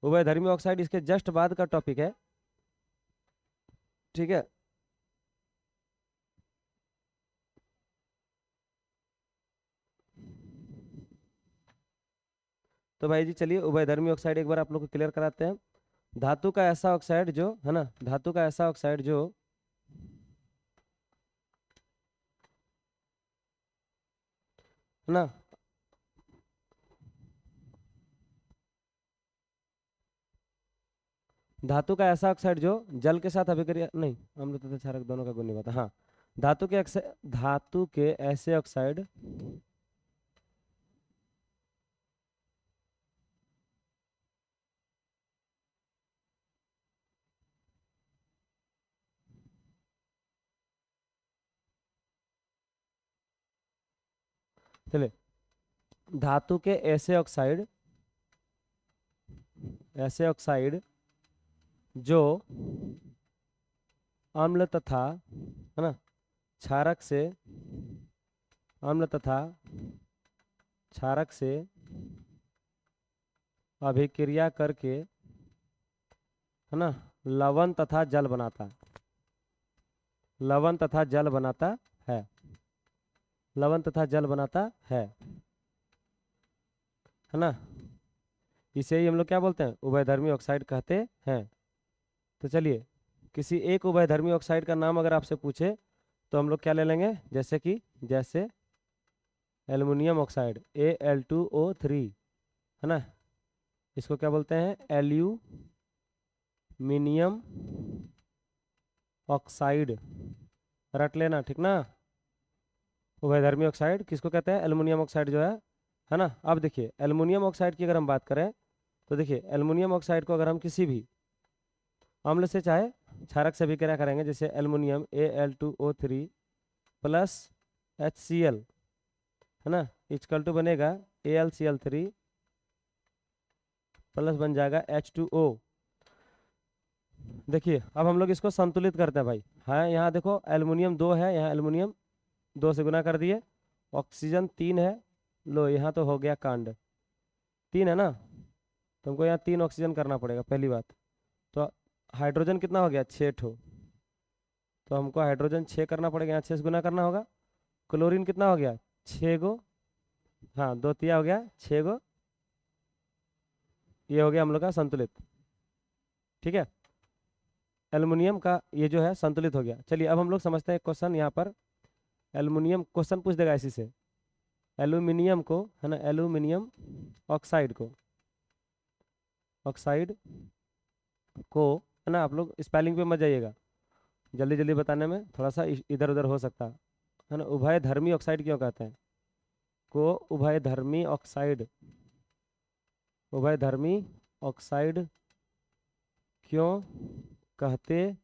उभयधर्मी ऑक्साइड, इसके जस्ट बाद का टॉपिक है। ठीक है, तो भाई जी चलिए उभयधर्मी ऑक्साइड एक बार आप लोग को क्लियर कराते हैं। धातु का ऐसा ऑक्साइड जो है ना, धातु का ऐसा ऑक्साइड जो है ना, धातु का ऐसा ऑक्साइड जो जल के साथ अभिक्रिया नहीं, अम्ल तथा क्षारक दोनों का गुण निभाता, हाँ, धातु के ऐसे ऑक्साइड, चलिए, धातु के ऐसे ऑक्साइड जो अम्ल तथा, है ना, क्षारक से, अम्ल तथा क्षारक से अभिक्रिया करके, है ना, लवण तथा जल बनाता, लवण तथा जल बनाता है, लवण तथा जल बनाता है ना, इसे ही हम लोग क्या बोलते हैं, उभयधर्मी ऑक्साइड कहते हैं। तो चलिए, किसी एक उभयधर्मी ऑक्साइड का नाम अगर आपसे पूछे तो हम लोग क्या ले लेंगे, जैसे कि जैसे एल्युमिनियम ऑक्साइड Al2O3, है ना, इसको क्या बोलते हैं, एल्यूमिनियम ऑक्साइड, रट लेना, ठीक ना। उभयधर्मी ऑक्साइड किसको कहते हैं, एल्युमिनियम ऑक्साइड जो है ना। अब देखिए एल्युमिनियम ऑक्साइड की अगर हम बात करें तो देखिए एल्युमिनियम ऑक्साइड को अगर हम किसी भी अम्ल से चाहे क्षारक से भी क्या करेंगे, जैसे एल्युमिनियम Al2O3 प्लस HCl, है ना, इक्वल टू बनेगा AlCl3 प्लस बन जाएगा H2O। देखिए अब हम लोग इसको संतुलित करते हैं भाई, हाँ यहाँ देखो एल्युमिनियम 2 है, यहाँ एल्युमिनियम 2 से गुना कर दिए, ऑक्सीजन 3 है, लो यहाँ तो हो गया कांड 3 है ना, तो हमको यहाँ 3 ऑक्सीजन करना पड़ेगा पहली बात। तो हाइड्रोजन कितना हो गया, 6 ठो, तो हमको हाइड्रोजन 6 करना पड़ेगा, यहाँ 6 से गुना करना होगा। क्लोरीन कितना हो गया, 6 गो, हाँ 2 तिया हो गया 6 गो, ये हो गया हम लोग का संतुलित। ठीक है, एल्युमिनियम का ये जो है संतुलित हो गया। चलिए अब हम लोग समझते हैं क्वेश्चन, यहाँ पर एल्युमिनियम क्वेश्चन पूछ देगा इसी से, एल्युमिनियम को, है ना, एल्युमिनियम ऑक्साइड को, ऑक्साइड को, है ना, आप लोग स्पेलिंग पे मत जाइएगा, जल्दी जल्दी बताने में थोड़ा सा इधर उधर हो सकता है ना। उभय धर्मी ऑक्साइड क्यों कहते हैं? को उभय धर्मी ऑक्साइड, उभय धर्मी ऑक्साइड क्यों कहते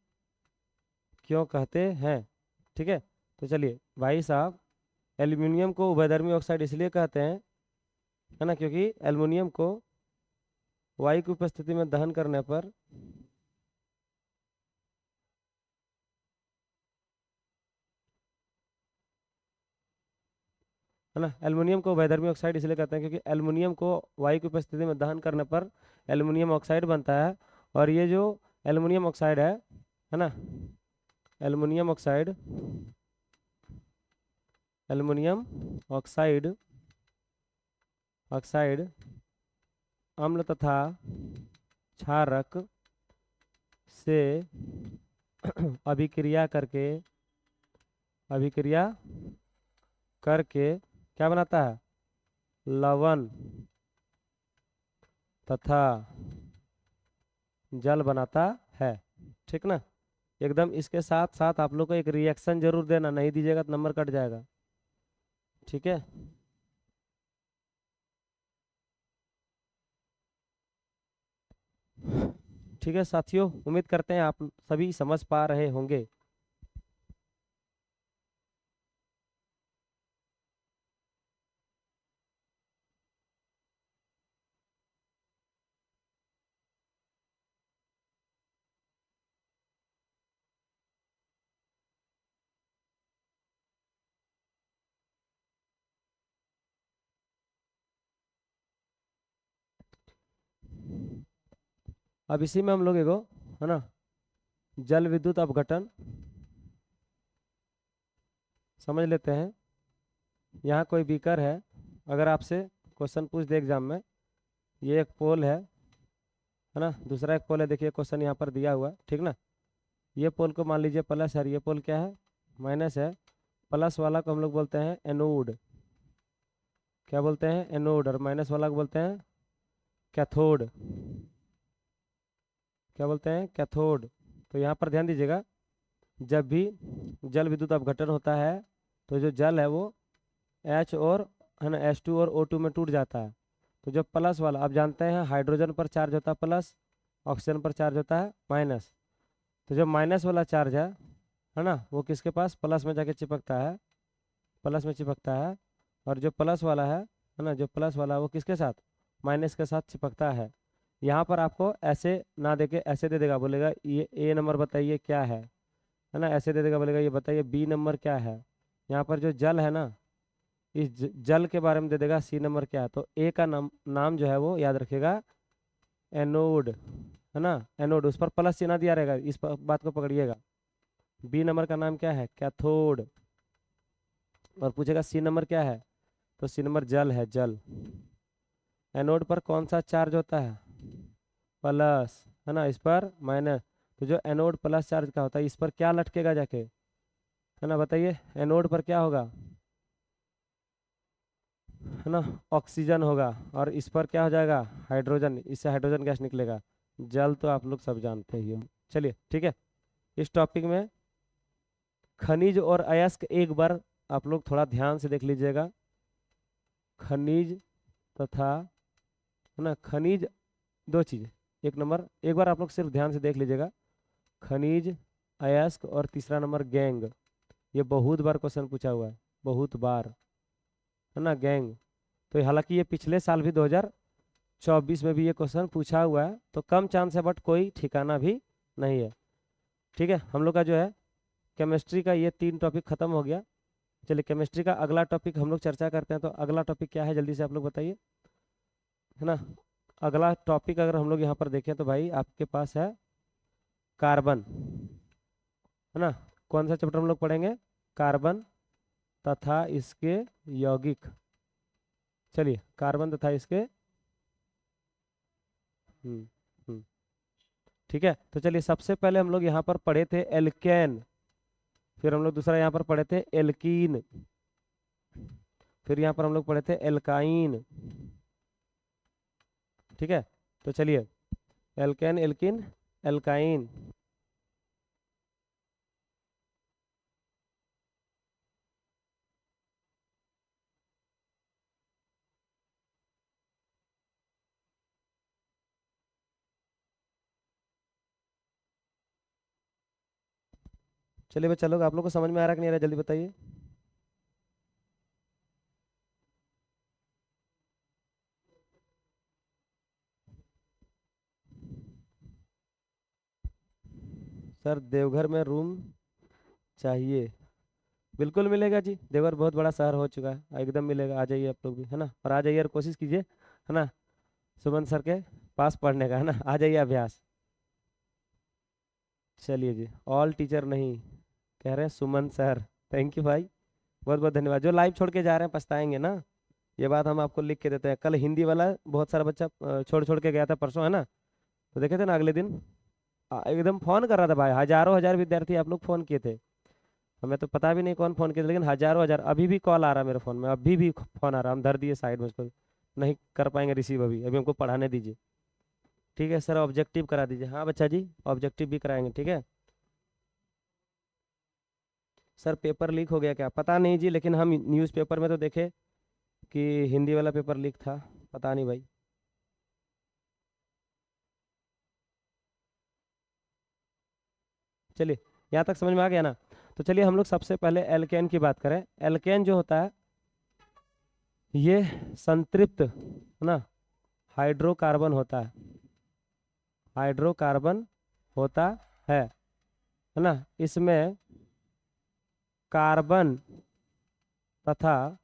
क्यों कहते हैं? ठीक है, तो चलिए भाई साहब, एल्यूमिनियम को उभयधर्मी ऑक्साइड इसलिए कहते हैं, है ना, क्योंकि एल्युमिनियम को वायु की उपस्थिति में दहन करने पर है ना, एल्युमिनियम को उभयधर्मी ऑक्साइड इसलिए कहते हैं क्योंकि एल्युमिनियम को वायु की उपस्थिति में दहन करने पर एल्युमिनियम ऑक्साइड बनता है। और ये जो एल्युमिनियम ऑक्साइड है ना, aluminium oxide, aluminium oxide oxide अम्ल तथा क्षारक से अभिक्रिया करके क्या बनाता है? लवण तथा जल बनाता है। ठीक ना, एकदम इसके साथ साथ आप लोग को एक रिएक्शन जरूर देना, नहीं दीजिएगा तो नंबर कट जाएगा। ठीक है, ठीक है साथियों, उम्मीद करते हैं आप सभी समझ पा रहे होंगे। अब इसी में हम लोग एगो, है ना, जल विद्युत अपघटन समझ लेते हैं। यहाँ कोई बीकर है, अगर आपसे क्वेश्चन पूछ दे एग्जाम में, ये एक पोल है ना, दूसरा एक पोल है, देखिए क्वेश्चन यहाँ पर दिया हुआ है, ठीक ना। ये पोल को मान लीजिए प्लस है और ये पोल क्या है? माइनस है। प्लस वाला को हम लोग बोलते हैं एनोड, क्या बोलते हैं? एनोड। और माइनस वाला को बोलते हैं कैथोड, क्या बोलते हैं? कैथोड। तो यहाँ पर ध्यान दीजिएगा, जब भी जल विद्युत अपघटन होता है तो जो जल है वो H और, है ना, H2 और O2 में टूट जाता है। तो जो प्लस वाला, आप जानते हैं हाइड्रोजन पर चार्ज होता है प्लस, ऑक्सीजन पर चार्ज होता है माइनस। तो जो माइनस वाला चार्ज है ना, वो किसके पास? प्लस में जाके चिपकता है, प्लस में चिपकता है। और जो प्लस वाला है ना, जो प्लस वाला वो किसके साथ? माइनस के साथ चिपकता है। यहाँ पर आपको ऐसे ना देके ऐसे दे देगा, बोलेगा ये ए नंबर बताइए क्या है ना, ऐसे दे देगा, बोलेगा ये बताइए बी नंबर क्या है। यहाँ पर जो जल है ना, इस जल के बारे में दे देगा सी नंबर क्या है। तो ए का नाम जो है वो याद रखिएगा एनोड, है ना, एनोड, उस पर प्लस चिन्ह दिया रहेगा, इस बात को पकड़िएगा। बी नंबर का नाम क्या है? कैथोड। और पूछेगा सी नंबर क्या है, तो सी नंबर जल है, जल। एनोड पर कौन सा चार्ज होता है? प्लस, है ना, इस पर माइनस। तो जो एनोड प्लस चार्ज का होता है, इस पर क्या लटकेगा जाके, है ना, बताइए एनोड पर क्या होगा? है ना, ऑक्सीजन होगा। और इस पर क्या हो जाएगा? हाइड्रोजन, इससे हाइड्रोजन गैस निकलेगा। जल तो आप लोग सब जानते ही हो। चलिए ठीक है, इस टॉपिक में खनिज और अयस्क एक बार आप लोग थोड़ा ध्यान से देख लीजिएगा। खनिज तथा, है ना, खनिज दो चीज़, एक नंबर एक बार आप लोग सिर्फ ध्यान से देख लीजिएगा, खनिज, अयस्क, और तीसरा नंबर गैंग। ये बहुत बार क्वेश्चन पूछा हुआ है, बहुत बार, है ना, गैंग। तो हालांकि ये पिछले साल भी 2024 में भी ये क्वेश्चन पूछा हुआ है, तो कम चांस है, बट कोई ठिकाना भी नहीं है। ठीक है, हम लोग का जो है केमिस्ट्री का ये 3 टॉपिक खत्म हो गया। चलिए केमिस्ट्री का अगला टॉपिक हम लोग चर्चा करते हैं। तो अगला टॉपिक क्या है, जल्दी से आप लोग बताइए, है ना। अगला टॉपिक अगर हम लोग यहाँ पर देखें तो भाई आपके पास है कार्बन, है ना। कौन सा चैप्टर हम लोग पढ़ेंगे? कार्बन तथा इसके यौगिक। चलिए, कार्बन तथा इसके, हम्म हम्म, ठीक है। तो चलिए सबसे पहले हम लोग यहाँ पर पढ़े थे एल्केन, फिर हम लोग दूसरा यहाँ पर पढ़े थे एल्कीन, फिर यहाँ पर हम लोग पढ़े थे एल्काइन। ठीक है, तो चलिए एल्केन, एल्कीन, एल्काइन। चलिए बच्चा लोग, आप लोग को समझ में आ रहा है कि नहीं आ रहा, जल्दी बताइए। सर देवघर में रूम चाहिए, बिल्कुल मिलेगा जी। देवघर बहुत बड़ा शहर हो चुका है, एकदम मिलेगा, आ जाइए आप लोग भी, है ना। और आ जाइए और कोशिश कीजिए, है ना, सुमन सर के पास पढ़ने का, है ना, आ जाइए अभ्यास। चलिए जी, ऑल टीचर नहीं कह रहे हैं, सुमन सर। थैंक यू भाई, बहुत बहुत धन्यवाद। जो लाइव छोड़ के जा रहे हैं पछताएंगे ना, ये बात हम आपको लिख के देते हैं। कल हिंदी वाला बहुत सारा बच्चा छोड़ छोड़ के गया था परसों, है ना, तो देखे थे ना अगले दिन, एकदम फोन कर रहा था भाई, हजारों हजार विद्यार्थी आप लोग फोन किए थे। हमें तो पता भी नहीं कौन फोन किया था, लेकिन हजारों हजार, अभी भी कॉल आ रहा है मेरे फोन में, अभी भी फोन आ रहा है। हम धर दिए साइड में उसको, नहीं कर पाएंगे रिसीव अभी, अभी हमको पढ़ाने दीजिए। ठीक है सर, ऑब्जेक्टिव करा दीजिए। हाँ बच्चा जी, ऑब्जेक्टिव भी कराएंगे, ठीक है। सर पेपर लीक हो गया क्या, पता नहीं जी, लेकिन हम न्यूज़पेपर में तो देखे कि हिंदी वाला पेपर लीक था, पता नहीं भाई। चलिए, यहाँ तक समझ में आ गया ना। तो चलिए हम लोग सबसे पहले एल्केन की बात करें। एल्केन जो होता है, ये संतृप्त, है ना, हाइड्रोकार्बन होता है, हाइड्रोकार्बन होता है ना। इसमें कार्बन तथा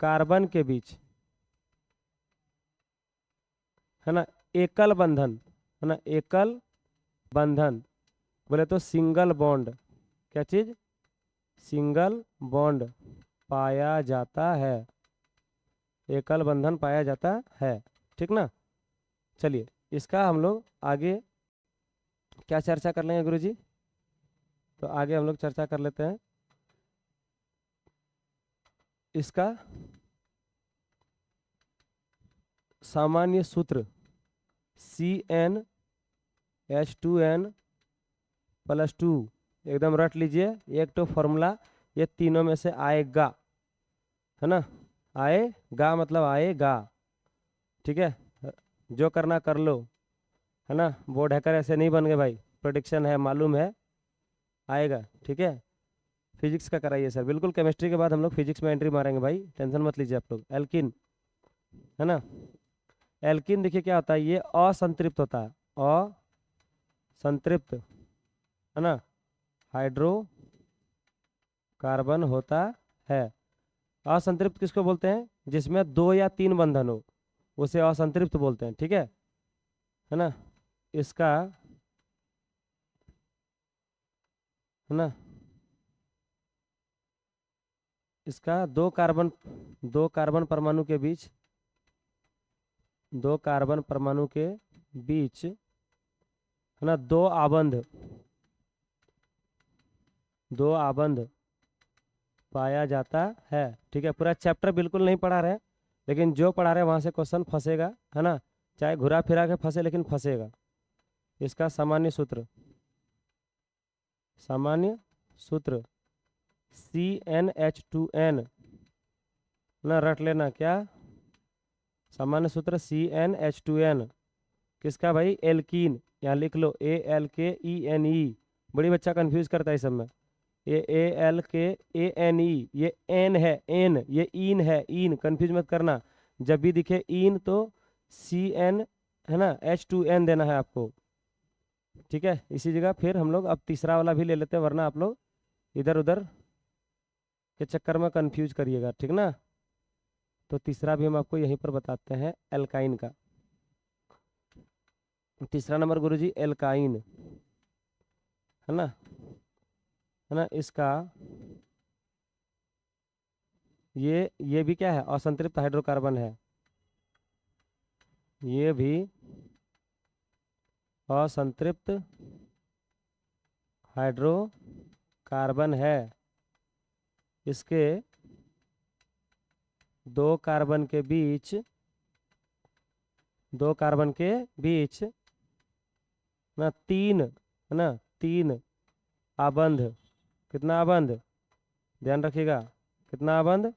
कार्बन के बीच, है ना, एकल बंधन, है ना, एकल बंधन, बोले तो सिंगल बॉन्ड, क्या चीज, सिंगल बॉन्ड पाया जाता है, एकल बंधन पाया जाता है, ठीक ना। चलिए, इसका हम लोग आगे क्या चर्चा कर लेंगे गुरुजी, तो आगे हम लोग चर्चा कर लेते हैं इसका सामान्य सूत्र, CnH2n+2, एकदम रट लीजिए, एक तो फॉर्मूला, ये तीनों में से आएगा, है ना, आएगा मतलब आएगा, ठीक है। जो करना कर लो, है ना, बोर्ड हैकर ऐसे नहीं बन गए भाई, प्रोडिक्शन है, मालूम है, आएगा, ठीक है। फिजिक्स का कराइए सर, बिल्कुल, केमिस्ट्री के बाद हम लोग फिजिक्स में एंट्री मारेंगे भाई, टेंशन मत लीजिए आप लोग। एल्किन, है ना, एल्किन देखिए क्या होता है, ये असंतृप्त होता है, असंतृप्त, है ना, हाइड्रोकार्बन होता है। असंतृप्त किसको बोलते हैं, जिसमें 2 या 3 बंधन हो, उसे असंतृप्त बोलते हैं, ठीक है ना। इसका, है ना, इसका 2 कार्बन परमाणु के बीच, 2 कार्बन परमाणु के बीच, है ना, 2 आबंध पाया जाता है, ठीक है। पूरा चैप्टर बिल्कुल नहीं पढ़ा रहे, लेकिन जो पढ़ा रहे वहां से क्वेश्चन फंसेगा, है ना, चाहे घुरा फिरा के फंसे, लेकिन फंसेगा। इसका सामान्य सूत्र, सामान्य सूत्र CnH2n, ना रट लेना, क्या, सामान्य सूत्र CnH2n, किसका भाई, एल्कीन, यहाँ लिख लो ALKENE, बड़ी बच्चा कंफ्यूज करता है इस सब में, ALKANE, ये एन है, एन, ये इन है, इन, कंफ्यूज मत करना, जब भी दिखे इन तो CN, है ना, H2n देना है आपको, ठीक है। इसी जगह फिर हम लोग अब तीसरा वाला भी ले लेते हैं, वरना आप लोग इधर उधर के चक्कर में कंफ्यूज करिएगा, ठीक ना। तो तीसरा भी हम आपको यहीं पर बताते हैं, एल्काइन का। तीसरा नंबर गुरुजी एल्काइन, है ना, है ना, इसका ये भी क्या है, असंतृप्त हाइड्रोकार्बन है, ये भी असंतृप्त हाइड्रोकार्बन है। इसके 2 कार्बन के बीच, 2 कार्बन के बीच ना 3, है ना, 3 आबंध, कितना आबंध, ध्यान रखिएगा, कितना आबंध,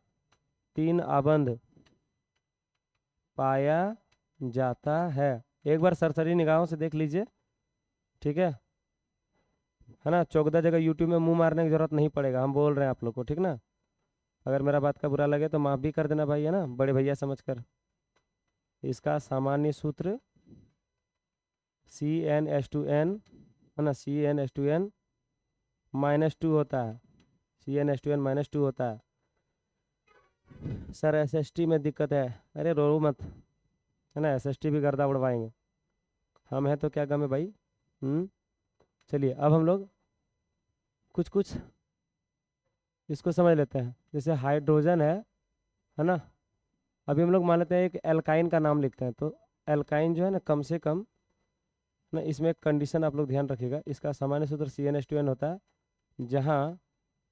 3 आबंध पाया जाता है। एक बार सरसरी निगाहों से देख लीजिए, ठीक है है ना, चौकदा जगह यूट्यूब में मुंह मारने की जरूरत नहीं पड़ेगा, हम बोल रहे हैं आप लोग को, ठीक ना। अगर मेरा बात का बुरा लगे तो माफ़ भी कर देना भाई, है ना, बड़े भैया समझकर। इसका सामान्य सूत्र CnH2n, है ना, CnH2n -2 होता है, CnH2n -2 होता है। सर SST में दिक्कत है, अरे रो मत, है ना, SST भी गर्दा उड़वाएंगे, हम हैं तो क्या गम है भाई। चलिए अब हम लोग कुछ कुछ इसको समझ लेते हैं। जैसे हाइड्रोजन है ना, अभी हम लोग मान लेते हैं एक एल्काइन का नाम लिखते हैं, तो एल्काइन जो है ना, कम से कम ना, इसमें एक कंडीशन आप लोग ध्यान रखिएगा, इसका सामान्य सूत्र CnH2n होता है, जहाँ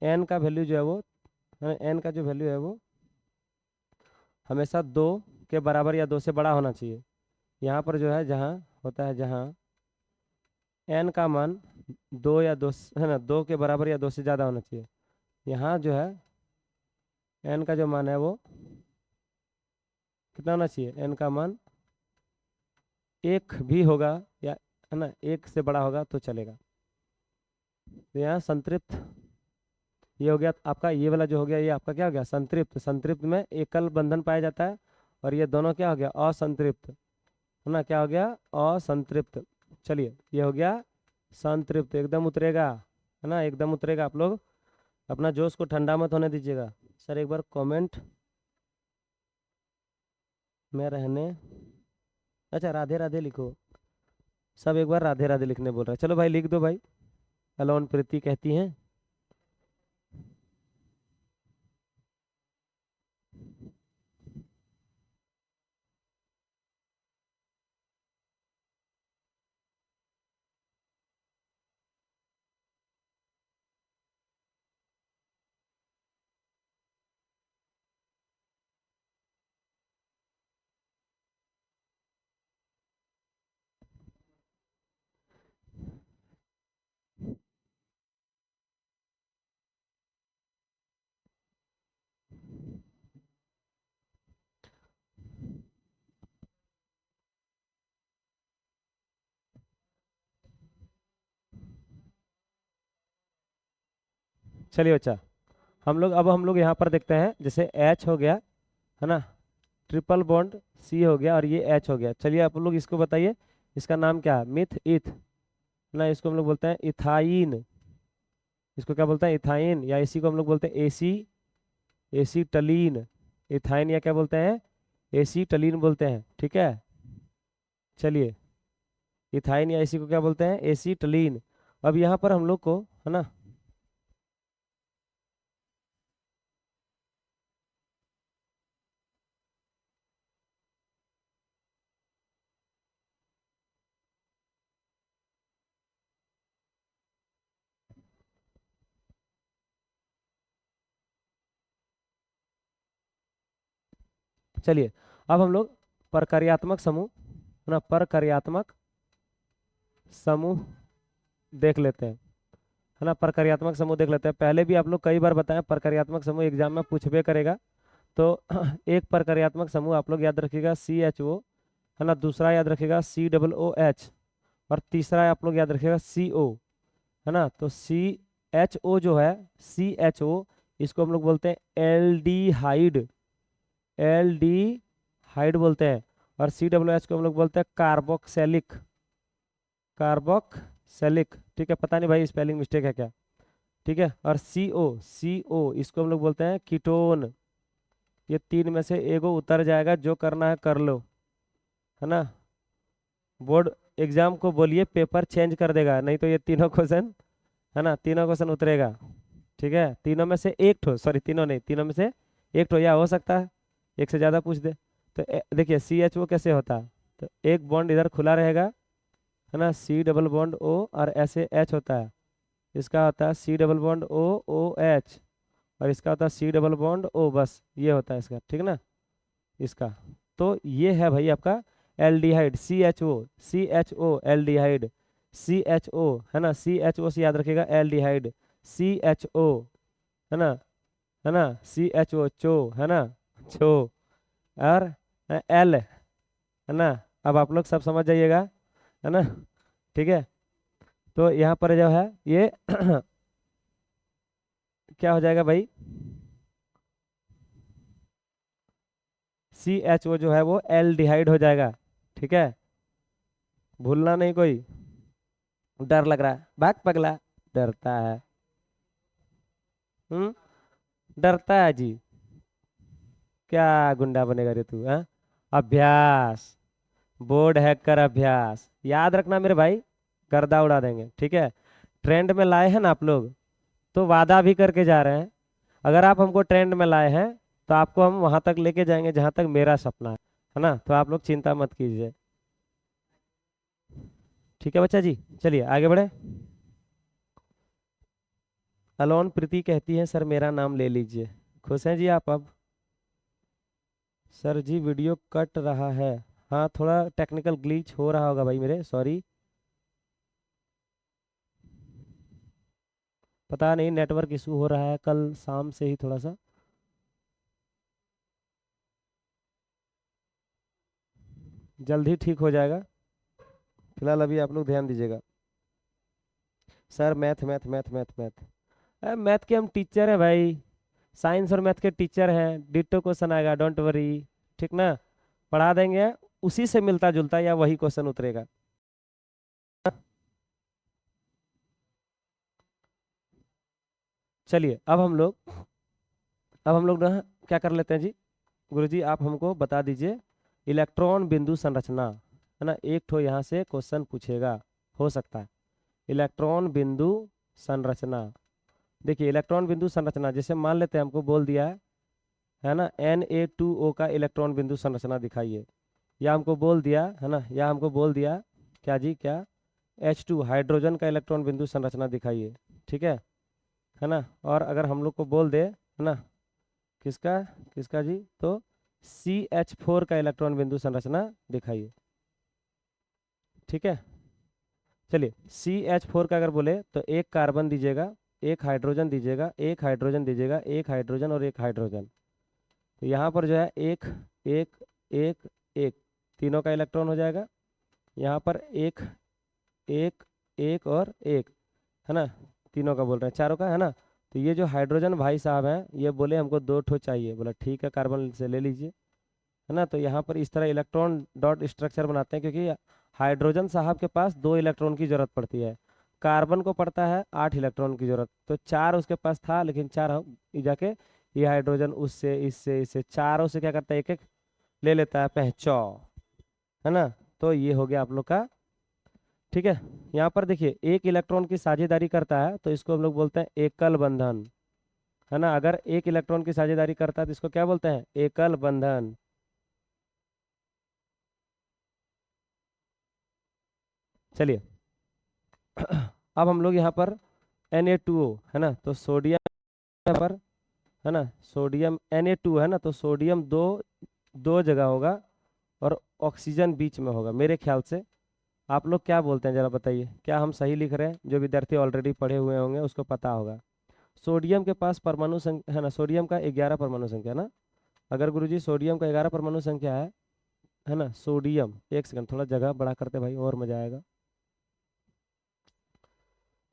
n का वैल्यू जो है वो, n का जो वैल्यू है वो हमेशा 2 के बराबर या 2 से बड़ा होना चाहिए। यहाँ पर जो है जहाँ होता है, जहाँ n का मान 2 या 2 है ना, 2 के बराबर या 2 से ज़्यादा होना चाहिए। यहाँ जो है n का जो मान है वो कितना होना चाहिए, n का मान 1 भी होगा, या है ना 1 से बड़ा होगा तो चलेगा। तो यहाँ संतृप्त, ये हो गया आपका, ये वाला जो हो गया ये आपका क्या हो गया, संतृप्त। संतृप्त में एकल बंधन पाया जाता है, और ये दोनों क्या हो गया, असंतृप्त, है ना, क्या हो गया, असंतृप्त। चलिए ये हो गया संतृप्त, एकदम उतरेगा, है ना, एकदम उतरेगा। आप लोग अपना जोश को ठंडा मत होने दीजिएगा। सर एक बार कमेंट में रहने, अच्छा राधे राधे लिखो, सब एक बार राधे राधे लिखने बोल रहे हैं, चलो भाई लिख दो भाई। अलोन प्रीति कहती हैं, चलिए बच्चा, हम लोग यहाँ पर देखते हैं, जैसे H हो गया, है ना, ट्रिपल बॉन्ड C हो गया, और ये H हो गया। चलिए आप लोग इसको बताइए, इसका नाम क्या है, मिथ इथ, है ना, इसको हम लोग बोलते हैं इथाइन, इसको क्या बोलते हैं, इथाइन, या इसी को हम लोग बोलते हैं एसीटलीन। इथाइन या क्या बोलते हैं, एसीटलीन बोलते हैं, ठीक है। चलिए इथाइन या इसी को क्या बोलते हैं, एसीटलीन। अब यहाँ पर हम लोग को, है ना, चलिए अब हम लोग प्रकार्यात्मक समूह, है ना, प्रकार्यात्मक समूह देख लेते हैं, है ना, प्रकार्यात्मक समूह देख लेते हैं। पहले भी आप लोग कई बार बताएं, प्रकार्यात्मक समूह एग्जाम में पूछबे करेगा। तो एक प्रकार्यात्मक समूह आप लोग याद रखिएगा CHO, है ना, दूसरा याद रखिएगा COOH, और तीसरा आप लोग याद रखिएगा CO, है ना। तो CHO जो है, CHO, इसको हम लोग बोलते हैं एल्डिहाइड, एल्डिहाइड बोलते हैं। और COOH को हम लोग बोलते हैं कार्बोक्सिलिक, कार्बोक्सिलिक, ठीक है। पता नहीं भाई स्पेलिंग मिस्टेक है क्या, ठीक है। और CO इसको हम लोग बोलते हैं कीटोन। ये तीन में से एगो उतर जाएगा, जो करना है कर लो, है ना। बोर्ड एग्जाम को बोलिए पेपर चेंज कर देगा, नहीं तो ये तीनों क्वेश्चन, है ना, तीनों क्वेश्चन उतरेगा, ठीक है। तीनों में से एक ठो, सॉरी तीनों नहीं, तीनों में से एक ठो, या हो सकता है एक से ज़्यादा पूछ दे। तो देखिए CHO कैसे होता है, तो एक बॉन्ड इधर खुला रहेगा, है ना, C डबल बॉन्ड O, और ऐसे H होता है, इसका होता है C डबल बॉन्ड OH, और इसका होता है C डबल बॉन्ड O, बस ये होता है इसका, ठीक ना, इसका। तो ये है भाई आपका एल्डिहाइड, CHO एल्डिहाइड, CHO, है ना, CHO से याद रखिएगा एल्डिहाइड, CHO, है ना, है ना, CHO चो, है ना, चो, और L, है ना। अब आप लोग सब समझ जाइएगा, है ना, ठीक है। तो यहाँ पर जो है ये क्या हो जाएगा भाई, CHO जो है वो एल्डिहाइड हो जाएगा। ठीक है, भूलना नहीं कोई। डर लग रहा है, भाग पगला, डरता है। हम्म, डरता है जी। क्या गुंडा बनेगा रे तू, हाँ? अभ्यास, बोर्ड हैक कर अभ्यास, याद रखना मेरे भाई, गर्दा उड़ा देंगे। ठीक है, ट्रेंड में लाए हैं ना आप लोग, तो वादा भी करके जा रहे हैं। अगर आप हमको ट्रेंड में लाए हैं तो आपको हम वहां तक लेके जाएंगे जहां तक मेरा सपना है ना? तो आप लोग चिंता मत कीजिए। ठीक है बच्चा जी, चलिए आगे बढ़े। अलोन प्रीति कहती है सर मेरा नाम ले लीजिए। खुश हैं जी आप अब? सर जी वीडियो कट रहा है। हाँ, थोड़ा टेक्निकल ग्लिच हो रहा होगा भाई मेरे, सॉरी। पता नहीं नेटवर्क इशू हो रहा है कल शाम से ही थोड़ा सा। जल्द ही ठीक हो जाएगा। फिलहाल अभी आप लोग ध्यान दीजिएगा। Sir math math math math math, अरे मैथ के हम टीचर हैं भाई, साइंस और मैथ के टीचर हैं। डिट्टो क्वेश्चन आएगा, डोंट वरी। ठीक ना, पढ़ा देंगे, उसी से मिलता जुलता या वही क्वेश्चन उतरेगा। चलिए अब हम लोग ना क्या कर लेते हैं जी। गुरुजी आप हमको बता दीजिए इलेक्ट्रॉन बिंदु संरचना, है ना? एक ठो यहाँ से क्वेश्चन पूछेगा, हो सकता है। इलेक्ट्रॉन बिंदु संरचना, देखिए इलेक्ट्रॉन बिंदु संरचना जैसे मान लेते हैं हमको बोल दिया है ना, Na2O का इलेक्ट्रॉन बिंदु संरचना दिखाइए। या हमको बोल दिया है ना, या हमको बोल दिया क्या जी, क्या H2 हाइड्रोजन का इलेक्ट्रॉन बिंदु संरचना दिखाइए। ठीक है ना? और अगर हम लोग को बोल दे, है ना, किसका किसका जी, तो CH4 का इलेक्ट्रॉन बिंदु संरचना दिखाइए। ठीक है, चलिए CH4 का अगर बोले तो एक कार्बन दीजिएगा, एक हाइड्रोजन दीजिएगा, एक हाइड्रोजन दीजिएगा, एक हाइड्रोजन और एक हाइड्रोजन। तो यहाँ पर जो है एक एक एक एक, तीनों का इलेक्ट्रॉन हो जाएगा। यहाँ पर एक एक एक और एक, है ना? तीनों का बोल रहे हैं, चारों का, है ना? तो ये जो हाइड्रोजन भाई साहब हैं ये बोले हमको दो ठो चाहिए। बोला ठीक है, कार्बन से ले लीजिए, है ना? तो यहाँ पर इस तरह इलेक्ट्रॉन डॉट स्ट्रक्चर बनाते हैं, क्योंकि हाइड्रोजन साहब के पास 2 इलेक्ट्रॉन की जरूरत पड़ती है, कार्बन को पड़ता है 8 इलेक्ट्रॉन की जरूरत। तो 4 उसके पास था, लेकिन 4 हम ये जाके ये हाइड्रोजन उससे इससे इससे चारों से क्या करता है, एक एक ले लेता है, पहचौ, है ना? तो ये हो गया आप लोग का। ठीक है, यहाँ पर देखिए एक इलेक्ट्रॉन की साझेदारी करता है तो इसको हम लोग बोलते हैं एकल बंधन, है ना? अगर एक इलेक्ट्रॉन की साझेदारी करता है तो इसको क्या बोलते हैं, एकल बंधन। चलिए अब हम लोग यहाँ पर Na2O, है ना, तो सोडियम यहाँ पर, है ना, सोडियम Na2 है ना, तो सोडियम दो दो जगह होगा और ऑक्सीजन बीच में होगा मेरे ख्याल से। आप लोग क्या बोलते हैं जरा बताइए, क्या हम सही लिख रहे हैं? जो विद्यार्थी ऑलरेडी पढ़े हुए होंगे उसको पता होगा। सोडियम के पास परमाणु संख्या, है ना, सोडियम का 11 परमाणु संख्या, है ना? अगर गुरुजी सोडियम का 11 परमाणु संख्या है ना, सोडियम, एक सेकंड थोड़ा जगह बड़ा करते भाई और मजा आएगा।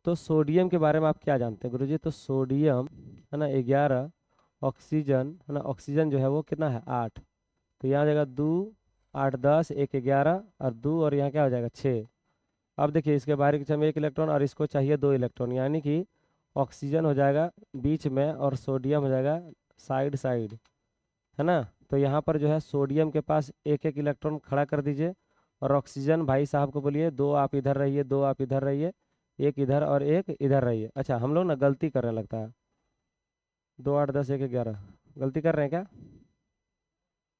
तो सोडियम के बारे में आप क्या जानते हैं गुरुजी? तो सोडियम, है ना, 11, ऑक्सीजन, है ना, ऑक्सीजन जो है वो कितना है, 8। तो यहाँ जाएगा 2, 8, 10, एक 11 और 2, और यहाँ क्या हो जाएगा, 6। अब देखिए इसके बाहरी कक्षा में एक इलेक्ट्रॉन और इसको चाहिए 2 इलेक्ट्रॉन, यानी कि ऑक्सीजन हो जाएगा बीच में और सोडियम हो जाएगा साइड साइड, है ना? तो यहाँ पर जो है सोडियम के पास एक एक इलेक्ट्रॉन खड़ा कर दीजिए और ऑक्सीजन भाई साहब को बोलिए 2 आप इधर रहिए, 2 आप इधर रहिए, एक इधर और एक इधर रहिए। अच्छा हम लोग ना गलती करने लगता है, 2, 8, 10, एक 11, गलती कर रहे हैं क्या?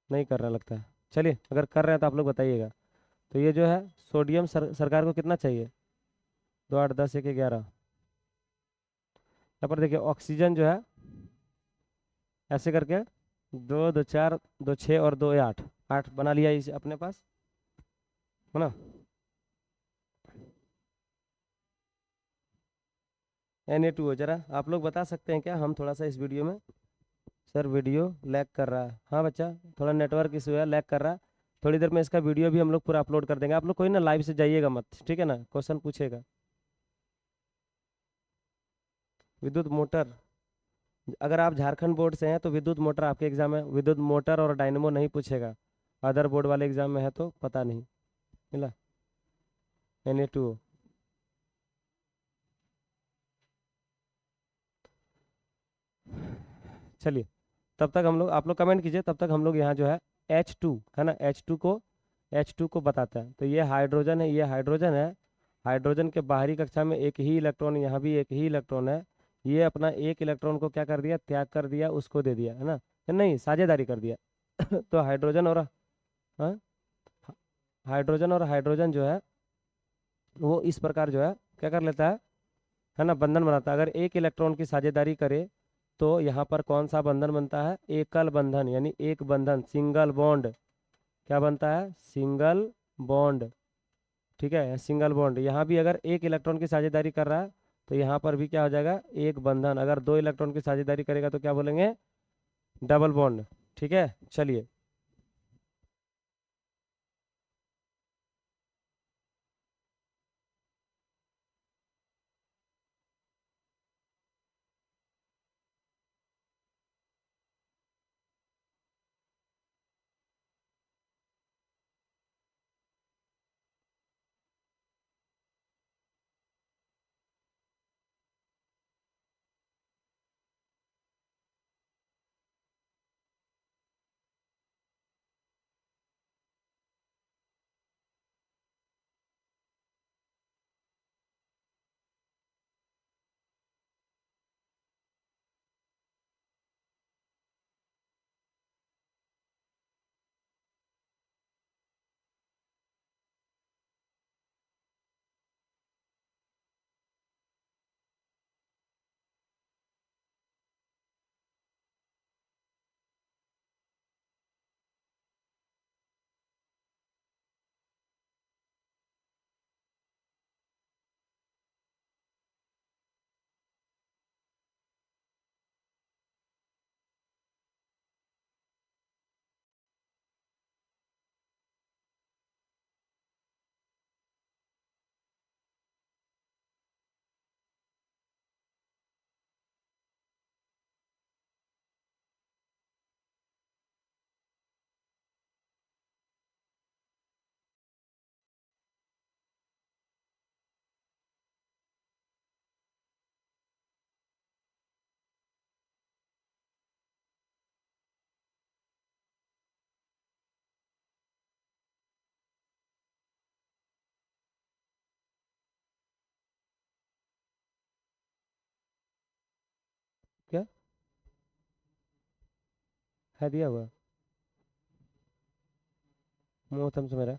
नहीं करने लगता है। चलिए अगर कर रहे हैं तो आप लोग बताइएगा। तो ये जो है सोडियम सरकार को कितना चाहिए, 2, 8, 10, एक 11। यहाँ पर देखिए ऑक्सीजन जो है ऐसे करके 2, 2, 4, 2, 6 और 2, 8, 8 बना लिया इसे अपने पास, है ना? Na2O, जरा आप लोग बता सकते हैं क्या हम थोड़ा सा इस वीडियो में? सर वीडियो लैग कर रहा है, हाँ बच्चा, थोड़ा नेटवर्क इशू है, लैग कर रहा है। थोड़ी देर में इसका वीडियो भी हम लोग पूरा अपलोड कर देंगे, आप लोग कोई ना लाइव से जाइएगा मत, ठीक है ना? क्वेश्चन पूछेगा। विद्युत मोटर, अगर आप झारखंड बोर्ड से हैं तो विद्युत मोटर आपके एग्जाम में विद्युत मोटर और डायनेमो नहीं पूछेगा। अदर बोर्ड वाले एग्जाम में है तो पता नहीं। मिला। Na2O। चलिए, तब तक हम लोग, आप लोग कमेंट कीजिए, तब तक हम लोग यहाँ जो है H2 है ना, H2 को बताते हैं। तो ये हाइड्रोजन है, ये हाइड्रोजन है। हाइड्रोजन के बाहरी कक्षा में एक ही इलेक्ट्रॉन, यहाँ भी एक ही इलेक्ट्रॉन है। ये अपना एक इलेक्ट्रॉन को क्या कर दिया, त्याग कर दिया, उसको दे दिया है ना, नहीं साझेदारी कर दिया। तो हाइड्रोजन और, हाँ, हाइड्रोजन और हाइड्रोजन जो है वो इस प्रकार जो है क्या कर लेता है ना, बंधन बनाता है। अगर एक इलेक्ट्रॉन की साझेदारी करे तो यहाँ पर कौन सा बंधन बनता है, एकल बंधन, यानी एक बंधन, सिंगल बॉन्ड। क्या बनता है, सिंगल बॉन्ड। ठीक है, सिंगल बॉन्ड। यहाँ भी अगर एक इलेक्ट्रॉन की साझेदारी कर रहा है तो यहाँ पर भी क्या हो जाएगा, एक बंधन। अगर दो इलेक्ट्रॉन की साझेदारी करेगा तो क्या बोलेंगे, डबल बॉन्ड। ठीक है, चलिए। क्या है दिया हुआ, मुंह थम से मेरा।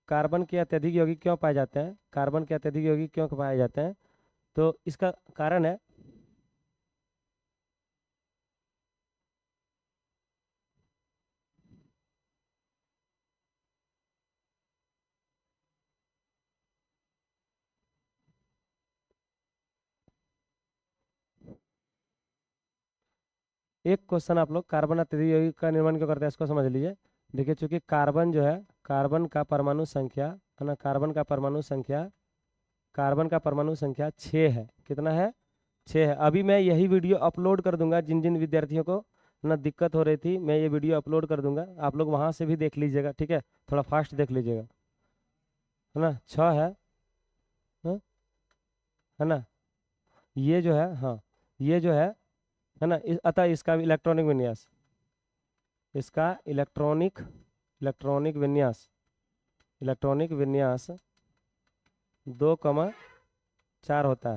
कार्बन के अत्यधिक यौगिक क्यों पाए जाते हैं, कार्बन के अत्यधिक यौगिक क्यों पाए जाते हैं, तो इसका कारण है, एक क्वेश्चन आप लोग, कार्बन अत्यधिक यौगिक का निर्माण क्यों करते हैं, इसको समझ लीजिए। देखिए, चूंकि कार्बन जो है, कार्बन का परमाणु संख्या है ना, कार्बन का परमाणु संख्या 6 है। कितना है, 6 है। अभी मैं यही वीडियो अपलोड कर दूंगा, जिन जिन विद्यार्थियों को ना दिक्कत हो रही थी, मैं ये वीडियो अपलोड कर दूंगा, आप लोग वहां से भी देख लीजिएगा। ठीक है, थोड़ा फास्ट देख लीजिएगा, है ना, 6 हाँ, है ना, ये जो है, हाँ, ये जो है ना, अतः इसका भी इलेक्ट्रॉनिक विन्यास, इसका इलेक्ट्रॉनिक विन्यास, इलेक्ट्रॉनिक विन्यास 2,4 होता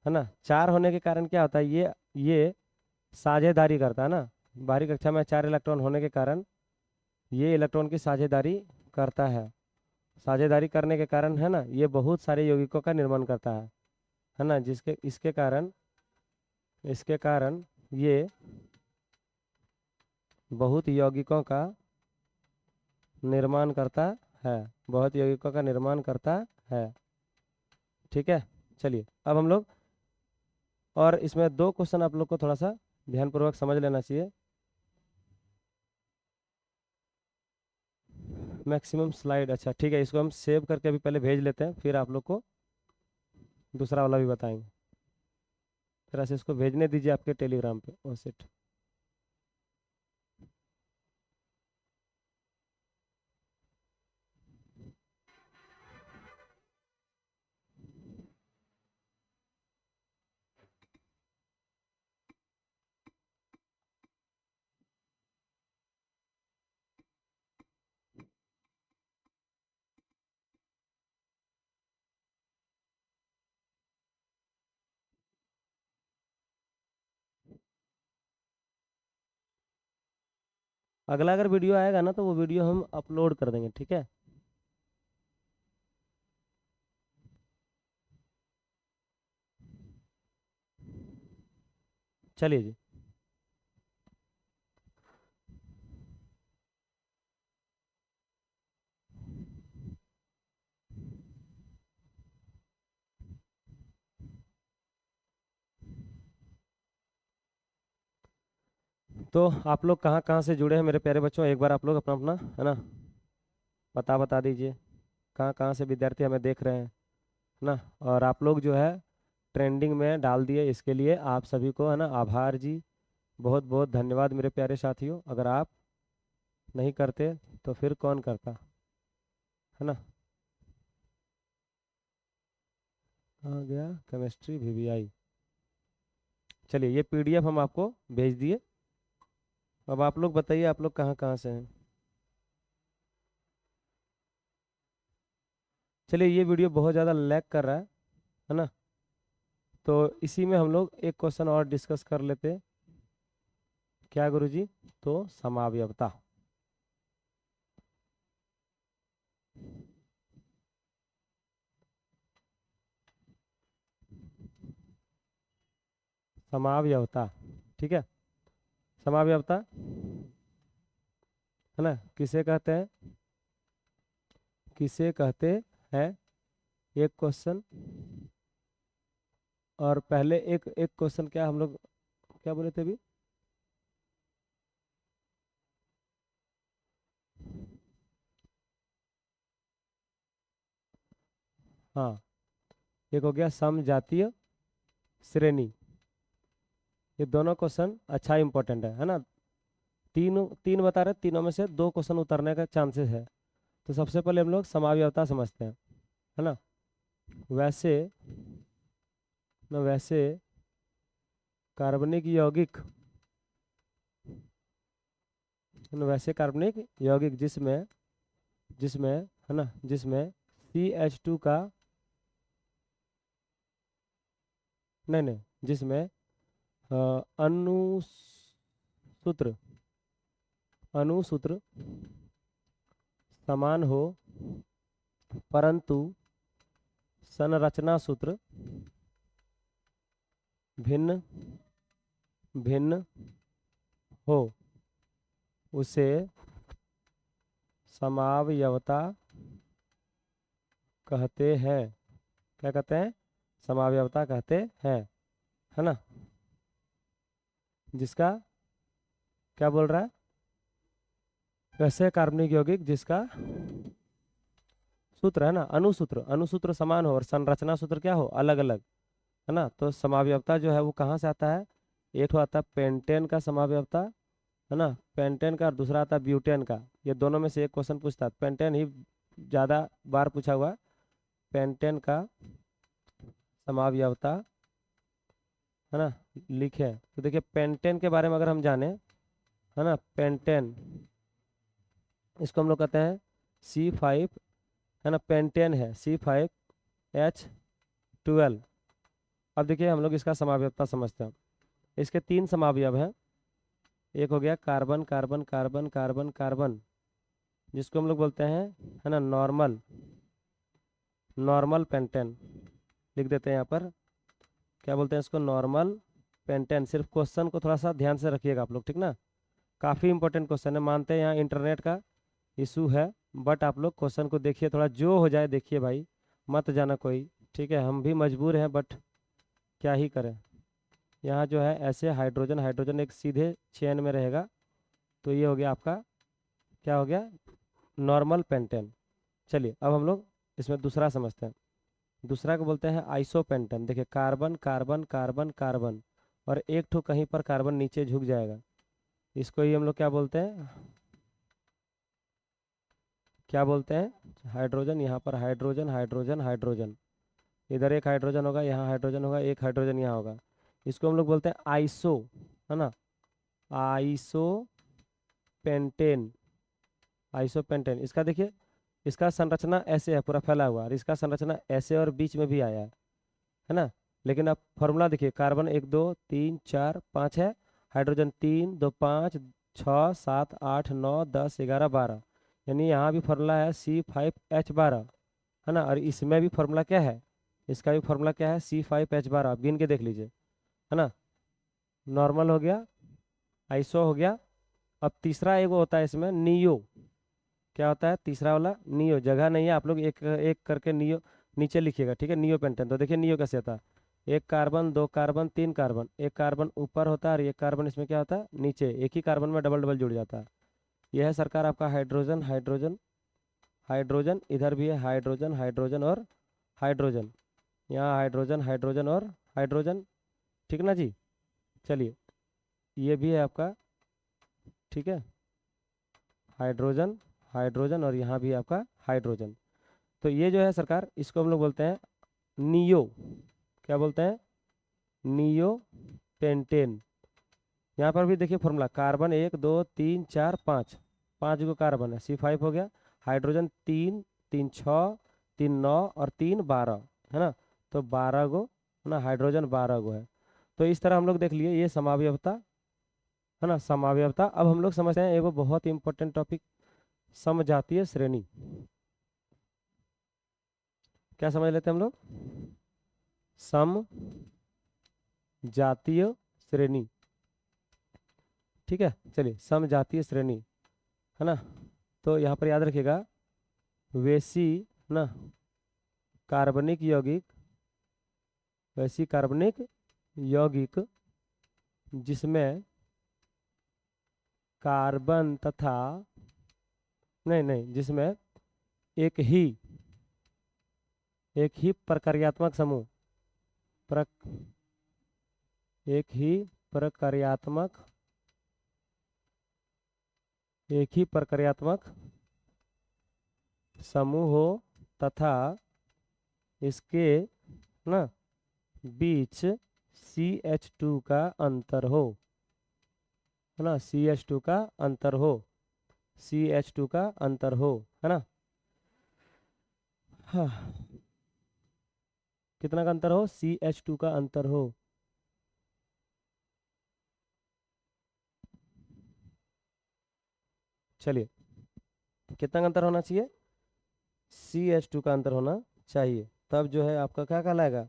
है ना। 4 होने के कारण क्या होता है, ये साझेदारी करता है ना, बाहरी कक्षा में 4 इलेक्ट्रॉन होने के कारण ये इलेक्ट्रॉन की साझेदारी करता है। साझेदारी करने के कारण है ना, ये बहुत सारे यौगिकों का निर्माण करता है ना, जिसके इसके कारण ये बहुत यौगिकों का निर्माण करता है, बहुत यौगिकों का निर्माण करता है। ठीक है, चलिए अब हम लोग, और इसमें 2 क्वेश्चन आप लोग को थोड़ा सा ध्यानपूर्वक समझ लेना चाहिए। मैक्सिमम स्लाइड, अच्छा ठीक है, इसको हम सेव करके अभी पहले भेज लेते हैं, फिर आप लोग को दूसरा वाला भी बताएंगे। फिर ऐसे इसको भेजने दीजिए आपके टेलीग्राम पे। ओ शिट, अगला अगर वीडियो आएगा ना तो वो वीडियो हम अपलोड कर देंगे, ठीक है। चलिए जी। तो आप लोग कहाँ कहाँ से जुड़े हैं मेरे प्यारे बच्चों, एक बार आप लोग अपना अपना है ना बता दीजिए, कहाँ कहाँ से विद्यार्थी हमें देख रहे हैं, है ना। और आप लोग जो है ट्रेंडिंग में डाल दिए, इसके लिए आप सभी को है ना आभार जी, बहुत बहुत धन्यवाद मेरे प्यारे साथियों। अगर आप नहीं करते तो फिर कौन करता, है ना। आ गया केमिस्ट्री VVI। चलिए ये PDF हम आपको भेज दिए। अब आप लोग बताइए आप लोग कहाँ कहाँ से हैं। चलिए ये वीडियो बहुत ज़्यादा लैग कर रहा है ना, तो इसी में हम लोग एक क्वेश्चन और डिस्कस कर लेते हैं। क्या गुरुजी? तो समावयवता, समावयवता, ठीक है। समावयवता है ना, किसे कहते हैं, किसे कहते हैं, एक क्वेश्चन। और पहले एक एक क्वेश्चन क्या हम लोग क्या बोले थे अभी? हाँ, एक हो गया समजातीय श्रेणी। ये दोनों क्वेश्चन अच्छा इंपॉर्टेंट है ना। तीन तीन बता रहे, तीनों में से दो क्वेश्चन उतरने का चांसेस है। तो सबसे पहले हम लोग समावयवता समझते हैं, है ना। वैसे वैसे कार्बनिक यौगिक, वैसे कार्बनिक यौगिक जिसमें जिसमें है ना, जिसमें CH2 का, नहीं नहीं, जिसमें अणुसूत्र अणुसूत्र समान हो परंतु संरचना सूत्र भिन्न भिन्न हो, उसे समावयवता कहते हैं। क्या कहते हैं? समावयवता कहते हैं, है ना। जिसका क्या बोल रहा है? वैसे कार्बनिक यौगिक जिसका सूत्र है ना, अणुसूत्र अणुसूत्र समान हो और संरचना सूत्र क्या हो, अलग अलग, है ना। तो समावयवता जो है वो कहाँ से आता है? एक तो आता है पेंटेन का समावयवता, है ना, पेंटेन का, और दूसरा आता है ब्यूटेन का। ये दोनों में से एक क्वेश्चन पूछता है, पेंटेन ही ज़्यादा बार पूछा हुआ है। पेंटेन का समावयवता, है ना, लिखे। तो देखिए पेंटेन के बारे में अगर हम जाने, है ना, पेंटेन, इसको हम लोग कहते हैं C5, है ना, पेंटेन है C5H12। अब देखिए हम लोग इसका समावयवता समझते हैं। इसके तीन समावयव हैं। एक हो गया carbon carbon carbon carbon carbon, जिसको हम लोग बोलते हैं, है ना, नॉर्मल नॉर्मल पेंटेन। लिख देते हैं यहाँ पर, क्या बोलते हैं इसको, नॉर्मल पेंटेन। सिर्फ क्वेश्चन को थोड़ा सा ध्यान से रखिएगा आप लोग, ठीक ना। काफ़ी इंपॉर्टेंट क्वेश्चन है, मानते हैं यहाँ इंटरनेट का इशू है, बट आप लोग क्वेश्चन को देखिए, थोड़ा जो हो जाए देखिए भाई, मत जाना कोई, ठीक है। हम भी मजबूर हैं बट क्या ही करें। यहाँ जो है ऐसे हाइड्रोजन हाइड्रोजन एक सीधे चेन में रहेगा, तो ये हो गया आपका, क्या हो गया, नॉर्मल पेंटेन। चलिए अब हम लोग इसमें दूसरा समझते हैं। दूसरा को बोलते हैं आइसोपेंटेन। देखिए कार्बन कार्बन कार्बन कार्बन, और एक ठो कहीं पर कार्बन नीचे झुक जाएगा, इसको ही हम लोग क्या बोलते हैं, क्या बोलते हैं, हाइड्रोजन। यहाँ पर हाइड्रोजन हाइड्रोजन हाइड्रोजन, इधर एक हाइड्रोजन होगा, यहाँ हाइड्रोजन होगा, एक हाइड्रोजन यहाँ होगा, इसको हम लोग बोलते हैं आइसो, है ना, आइसो पेंटेन। आइसोपेंटेन इसका देखिए, इसका संरचना ऐसे है पूरा फैला हुआ, और इसका संरचना ऐसे और बीच में भी आया है ना। लेकिन अब फॉर्मूला देखिए, कार्बन 1 2 3 4 5 है, हाइड्रोजन 3 2 5 6 7 8 9 10 11 12, यानी यहाँ भी फॉर्मूला है C5H12, है ना। और इसमें भी फॉर्मूला क्या है, इसका भी फॉर्मूला क्या है, C5H12, आप गिन के देख लीजिए, है ना। नॉर्मल हो गया, आइसो हो गया। अब तीसरा एक वो होता है इसमें नियो। क्या होता है तीसरा वाला, नियो। जगह नहीं है, आप लोग एक एक करके नियो नीचे लिखिएगा, ठीक है। नियो पेंटेन, तो देखिए नियो कैसे होता है, 1 कार्बन 2 कार्बन 3 कार्बन, एक कार्बन ऊपर होता है और एक कार्बन इसमें क्या होता है नीचे, एक ही कार्बन में डबल डबल जुड़ जाता है। यह है सरकार आपका हाइड्रोजन हाइड्रोजन हाइड्रोजन, इधर भी है हाइड्रोजन हाइड्रोजन और हाइड्रोजन, यहाँ हाइड्रोजन हाइड्रोजन और हाइड्रोजन, ठीक ना जी। चलिए ये भी है आपका, ठीक है, हाइड्रोजन हाइड्रोजन, और यहाँ भी आपका हाइड्रोजन। तो ये जो है सरकार, इसको हम लोग बोलते हैं नियो। क्या बोलते हैं, नियो पेंटेन। यहाँ पर भी देखिए फॉर्मूला, कार्बन 1 2 3 4 5, 5 गो कार्बन है, C5 हो गया, हाइड्रोजन 3 3 6 3 9 और 3 12, है ना। तो 12 गो, है ना, हाइड्रोजन 12 गो है। तो इस तरह हम लोग देख लिए ये समावयवता, है ना, समावयवता। अब हम लोग समझते हैं एगो बहुत इंपॉर्टेंट टॉपिक, समजातीय श्रेणी। क्या समझ लेते हैं हम लोग, सम जातीय श्रेणी, ठीक है। चलिए समजातीय श्रेणी, है ना। तो यहाँ पर याद रखिएगा, वैसी ना कार्बनिक यौगिक, वैसी कार्बनिक यौगिक जिसमें कार्बन तथा, नहीं नहीं, जिसमें एक ही प्रकार्यात्मक समूह, प्रक, एक ही प्रकार्यात्मक, एक ही प्रकार्यात्मक समूह हो तथा इसके ना बीच CH2 का अंतर हो, है ना, CH2 का अंतर हो, CH2 का अंतर हो, है ना। हाँ, कितना का अंतर हो, CH2 का अंतर हो। चलिए कितना का अंतर होना चाहिए, CH2 का अंतर होना चाहिए, तब जो है आपका क्या कहलाएगा,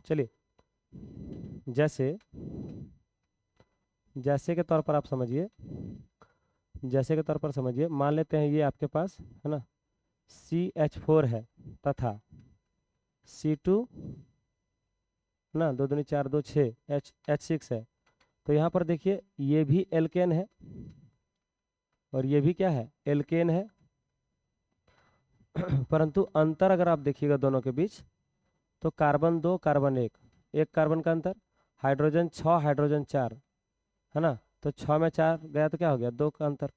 चलिए जैसे, जैसे के तौर पर आप समझिए, जैसे के तौर पर समझिए, मान लेते हैं ये आपके पास, है ना, CH4 है तथा C2, ना, 2 दूनी 4 2 6, H6 है। तो यहाँ पर देखिए ये भी एल्केन है और ये भी क्या है, एल्केन है। परंतु अंतर अगर आप देखिएगा दोनों के बीच, तो कार्बन 2 कार्बन 1, एक कार्बन का अंतर, हाइड्रोजन 6 हाइड्रोजन 4, है ना। तो 6 में 4 गया तो क्या हो गया, 2 का अंतर,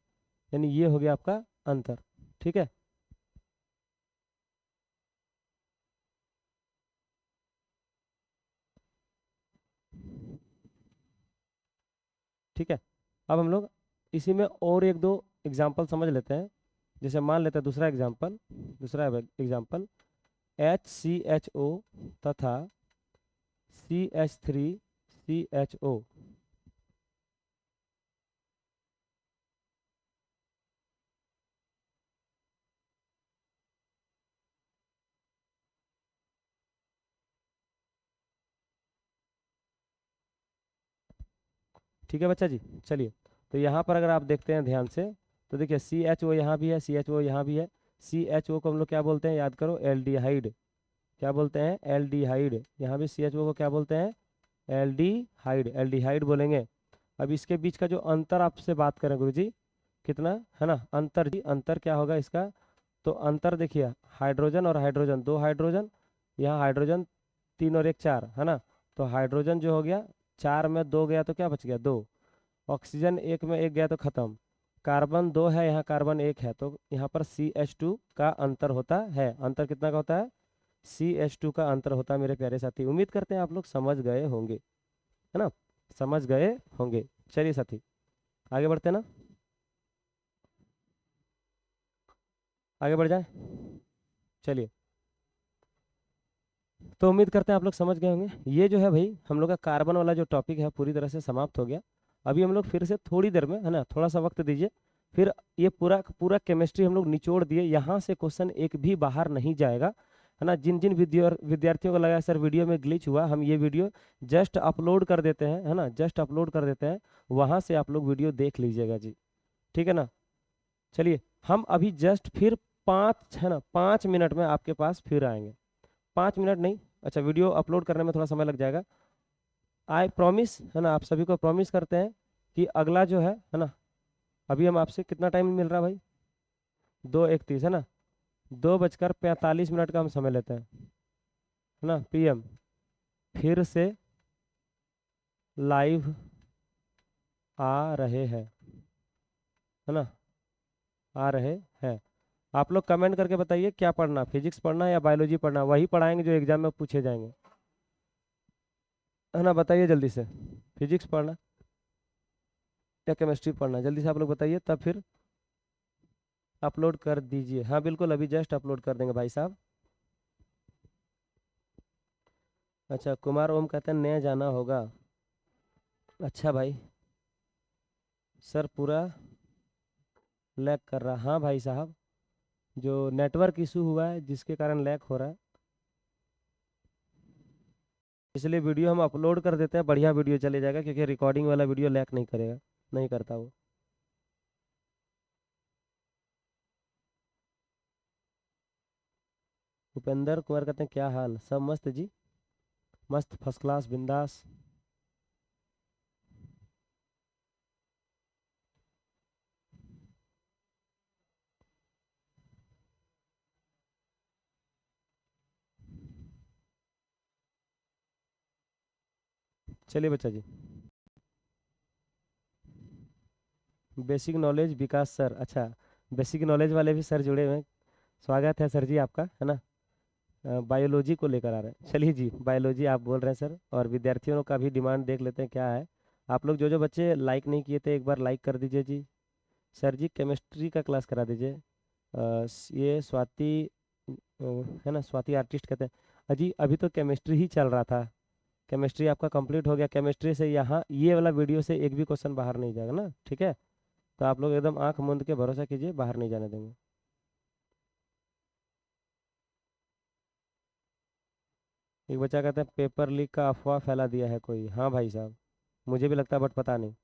यानी ये हो गया आपका अंतर, ठीक है। ठीक है, अब हम लोग इसी में और एक दो एग्जाम्पल समझ लेते हैं। जैसे मान लेते हैं दूसरा एग्जाम्पल, दूसरा एग्जाम्पल HCHO तथा CH3CHO। ठीक है बच्चा जी। चलिए तो यहाँ पर अगर आप देखते हैं ध्यान से, तो देखिए CHO यहाँ भी है, CHO यहाँ भी है। CHO को हम लोग क्या बोलते हैं, याद करो, एल्डिहाइड। क्या बोलते हैं, एल्डिहाइड। यहाँ भी CHO को क्या बोलते हैं, एल्डिहाइड, एल्डिहाइड बोलेंगे। अब इसके बीच का जो अंतर आपसे बात करें गुरुजी, कितना है ना अंतर जी, अंतर क्या होगा इसका, तो अंतर देखिए, हाइड्रोजन और हाइड्रोजन, 2 हाइड्रोजन, यहाँ हाइड्रोजन 3 और 1 4 है ना। तो हाइड्रोजन जो हो गया 4 में 2 गया तो क्या बच गया 2, ऑक्सीजन 1 में 1 गया तो खत्म, कार्बन 2 है, यहाँ कार्बन 1 है, तो यहाँ पर CH2 का अंतर होता है। अंतर कितना का होता है, CH2 का अंतर होता है मेरे प्यारे साथी। उम्मीद करते हैं आप लोग समझ गए होंगे, है ना, समझ गए होंगे। चलिए साथी आगे बढ़ते हैं ना, आगे बढ़ जाए। चलिए, तो उम्मीद करते हैं आप लोग समझ गए होंगे। ये जो है भाई हम लोग का कार्बन वाला जो टॉपिक है पूरी तरह से समाप्त हो गया। अभी हम लोग फिर से थोड़ी देर में, है ना, थोड़ा सा वक्त दीजिए, फिर ये पूरा पूरा केमिस्ट्री हम लोग निचोड़ दिए, यहाँ से क्वेश्चन एक भी बाहर नहीं जाएगा, है ना। जिन जिन विद्यार्थियों को लगा सर वीडियो में ग्लिच हुआ, हम ये वीडियो जस्ट अपलोड कर देते हैं, है ना, जस्ट अपलोड कर देते हैं, वहाँ से आप लोग वीडियो देख लीजिएगा जी, ठीक है ना। चलिए, हम अभी जस्ट फिर 5, है ना, 5 मिनट में आपके पास फिर आएंगे। 5 मिनट नहीं, अच्छा वीडियो अपलोड करने में थोड़ा समय लग जाएगा। आई प्रॉमिस, है ना, आप सभी को प्रॉमिस करते हैं कि अगला जो है ना, अभी हम आपसे कितना टाइम मिल रहा है भाई, 2:31 है ना, 2:45 का हम समय लेते हैं, है ना, PM। फिर से लाइव आ रहे हैं, है ना, आ रहे हैं। आप लोग कमेंट करके बताइए क्या पढ़ना, फिजिक्स पढ़ना है या बायोलॉजी पढ़ना, वही पढ़ाएंगे जो एग्जाम में पूछे जाएंगे, है ना। बताइए जल्दी से, फिजिक्स पढ़ना या केमिस्ट्री पढ़ना, जल्दी से आप लोग बताइए, तब फिर अपलोड कर दीजिए। हाँ बिल्कुल, अभी जस्ट अपलोड कर देंगे भाई साहब। अच्छा, कुमार ओम कहते हैं नया जाना होगा। अच्छा भाई, सर पूरा लैग कर रहा, हाँ भाई साहब, जो नेटवर्क इशू हुआ है जिसके कारण लैग हो रहा है, इसलिए वीडियो हम अपलोड कर देते हैं, बढ़िया वीडियो चले जाएगा, क्योंकि रिकॉर्डिंग वाला वीडियो लैग नहीं करेगा, नहीं करता वो। उपेंद्र कुमार कहते हैं क्या हाल, सब मस्त जी, मस्त फर्स्ट क्लास बिंदास। चलिए बच्चा जी, बेसिक नॉलेज विकास सर, अच्छा, बेसिक नॉलेज वाले भी सर जुड़े हुए हैं, स्वागत है सर जी आपका, है ना। बायोलॉजी को लेकर आ रहे हैं, चलिए जी, बायोलॉजी आप बोल रहे हैं सर, और विद्यार्थियों का भी डिमांड देख लेते हैं क्या है। आप लोग जो जो बच्चे लाइक नहीं किए थे एक बार लाइक कर दीजिए जी। सर जी केमिस्ट्री का क्लास करा दीजिए। ये स्वाति, है ना, स्वाति आर्टिस्ट कहते हैं। अजी अभी तो केमिस्ट्री ही चल रहा था, केमिस्ट्री आपका कंप्लीट हो गया, केमिस्ट्री से यहाँ ये वाला वीडियो से एक भी क्वेश्चन बाहर नहीं जाएगा ना, ठीक है। तो आप लोग एकदम आंख मूंद के भरोसा कीजिए, बाहर नहीं जाने देंगे। एक बच्चा कहता है पेपर लीक का अफवाह फैला दिया है कोई, हाँ भाई साहब, मुझे भी लगता है बट पता नहीं।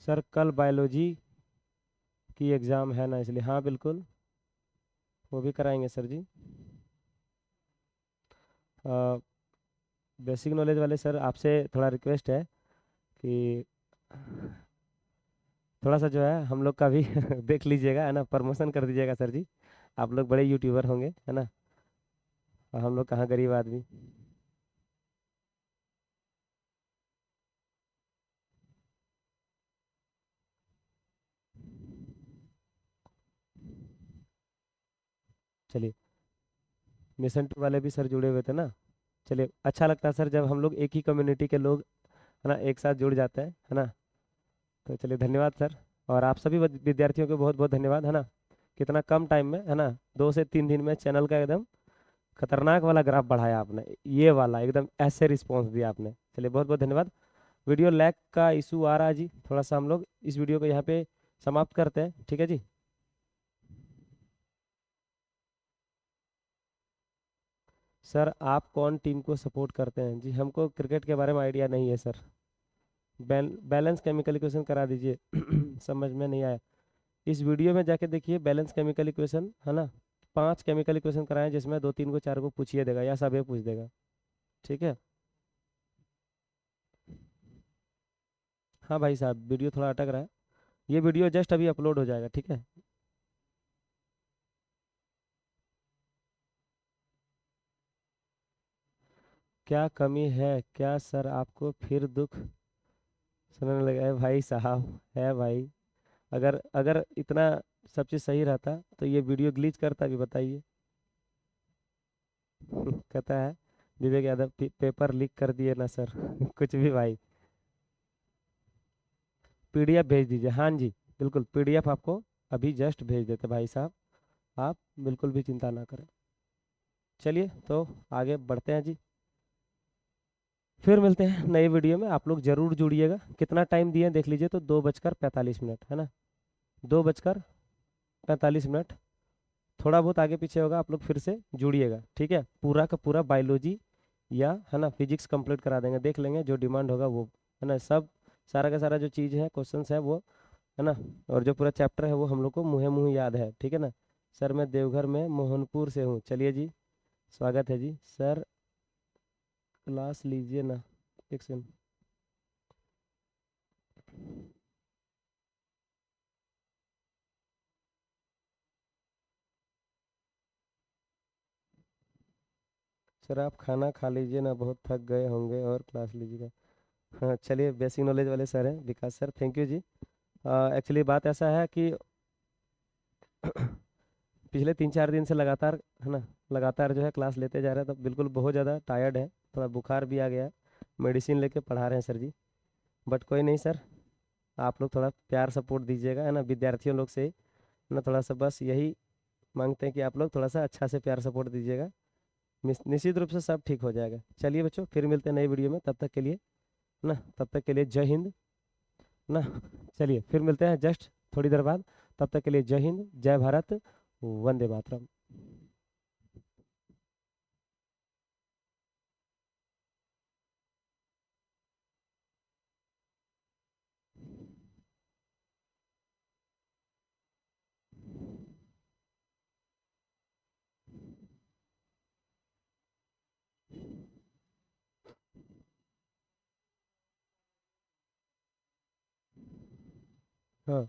सर कल बायोलॉजी की एग्ज़ाम है ना, इसलिए हाँ बिल्कुल, वो भी कराएंगे सर जी। बेसिक नॉलेज वाले सर आपसे थोड़ा रिक्वेस्ट है कि थोड़ा सा जो है हम लोग का भी देख लीजिएगा, है ना, प्रमोशन कर दीजिएगा सर जी। आप लोग बड़े यूट्यूबर होंगे, है ना, और हम लोग कहाँ गरीब आदमी। चलिए, मिशन 2 वाले भी सर जुड़े हुए थे ना। चलिए, अच्छा लगता है सर जब हम लोग एक ही कम्युनिटी के लोग, है ना, एक साथ जुड़ जाते हैं, है ना। तो चलिए धन्यवाद सर, और आप सभी विद्यार्थियों को बहुत बहुत धन्यवाद, है ना। कितना कम टाइम में, है ना, 2 से 3 दिन में चैनल का एकदम खतरनाक वाला ग्राफ बढ़ाया आपने, ये वाला एकदम ऐसे रिस्पॉन्स दिया आपने। चलिए बहुत बहुत धन्यवाद। वीडियो लैग का इशू आ रहा है जी, थोड़ा सा हम लोग इस वीडियो को यहाँ पे समाप्त करते हैं, ठीक है जी। सर आप कौन टीम को सपोर्ट करते हैं? जी हमको क्रिकेट के बारे में आइडिया नहीं है सर। बैलेंस केमिकल इक्वेशन करा दीजिए। समझ में नहीं आया। इस वीडियो में जाके देखिए बैलेंस केमिकल इक्वेशन है ना। 5 केमिकल इक्वेशन कराएं जिसमें 2 3 को 4 को पूछिए देगा या सब ये पूछ देगा। ठीक है। हाँ भाई साहब वीडियो थोड़ा अटक रहा है। ये वीडियो जस्ट अभी अपलोड हो जाएगा ठीक है। क्या कमी है क्या सर आपको फिर दुख सुनने लगा है भाई साहब? है भाई। अगर अगर इतना सब चीज़ सही रहता तो ये वीडियो ग्लिच करता भी बताइए। कहता है विवेक यादव पेपर लीक कर दिए ना सर। कुछ भी भाई। पीडीएफ भेज दीजिए हाँ जी। बिल्कुल पीडीएफ आपको अभी जस्ट भेज देते भाई साहब। आप बिल्कुल भी चिंता ना करें। चलिए तो आगे बढ़ते हैं जी। फिर मिलते हैं नए वीडियो में। आप लोग जरूर जुड़िएगा। कितना टाइम दिए देख लीजिए तो 2:45 है ना। 2:45 थोड़ा बहुत आगे पीछे होगा आप लोग फिर से जुड़िएगा ठीक है। पूरा का पूरा बायोलॉजी या है ना फिजिक्स कंप्लीट करा देंगे। देख लेंगे जो डिमांड होगा वो है ना। सब सारा का सारा जो चीज़ है क्वेश्चंस है वो है ना। और जो पूरा चैप्टर है वो हम लोग को मुँहे मुँह याद है ठीक है ना। सर मैं देवघर में मोहनपुर से हूँ। चलिए जी स्वागत है जी सर। क्लास लीजिए ना। एक सेकंड। सर आप खाना खा लीजिए ना बहुत थक गए होंगे और क्लास लीजिएगा। हाँ चलिए बेसिक नॉलेज वाले सर हैं Vikas sir thank you ji. Actually बात ऐसा है कि पिछले 3 4 दिन से लगातार है ना लगातार जो है क्लास लेते जा रहे हैं तो बिल्कुल बहुत ज़्यादा टायर्ड है। थोड़ा बुखार भी आ गया है। मेडिसिन लेके पढ़ा रहे हैं सर जी। बट कोई नहीं सर। आप लोग थोड़ा प्यार सपोर्ट दीजिएगा है ना विद्यार्थियों लोग से है ना। थोड़ा सा बस यही मांगते हैं कि आप लोग थोड़ा सा अच्छा से प्यार सपोर्ट दीजिएगा। निश्चित रूप से सब ठीक हो जाएगा। चलिए बच्चों फिर मिलते हैं नई वीडियो में। तब तक के लिए ना तब तक के लिए जय हिंद ना। चलिए फिर मिलते हैं जस्ट थोड़ी देर बाद। तब तक के लिए जय हिंद जय भारत वंदे मातरम। हाँ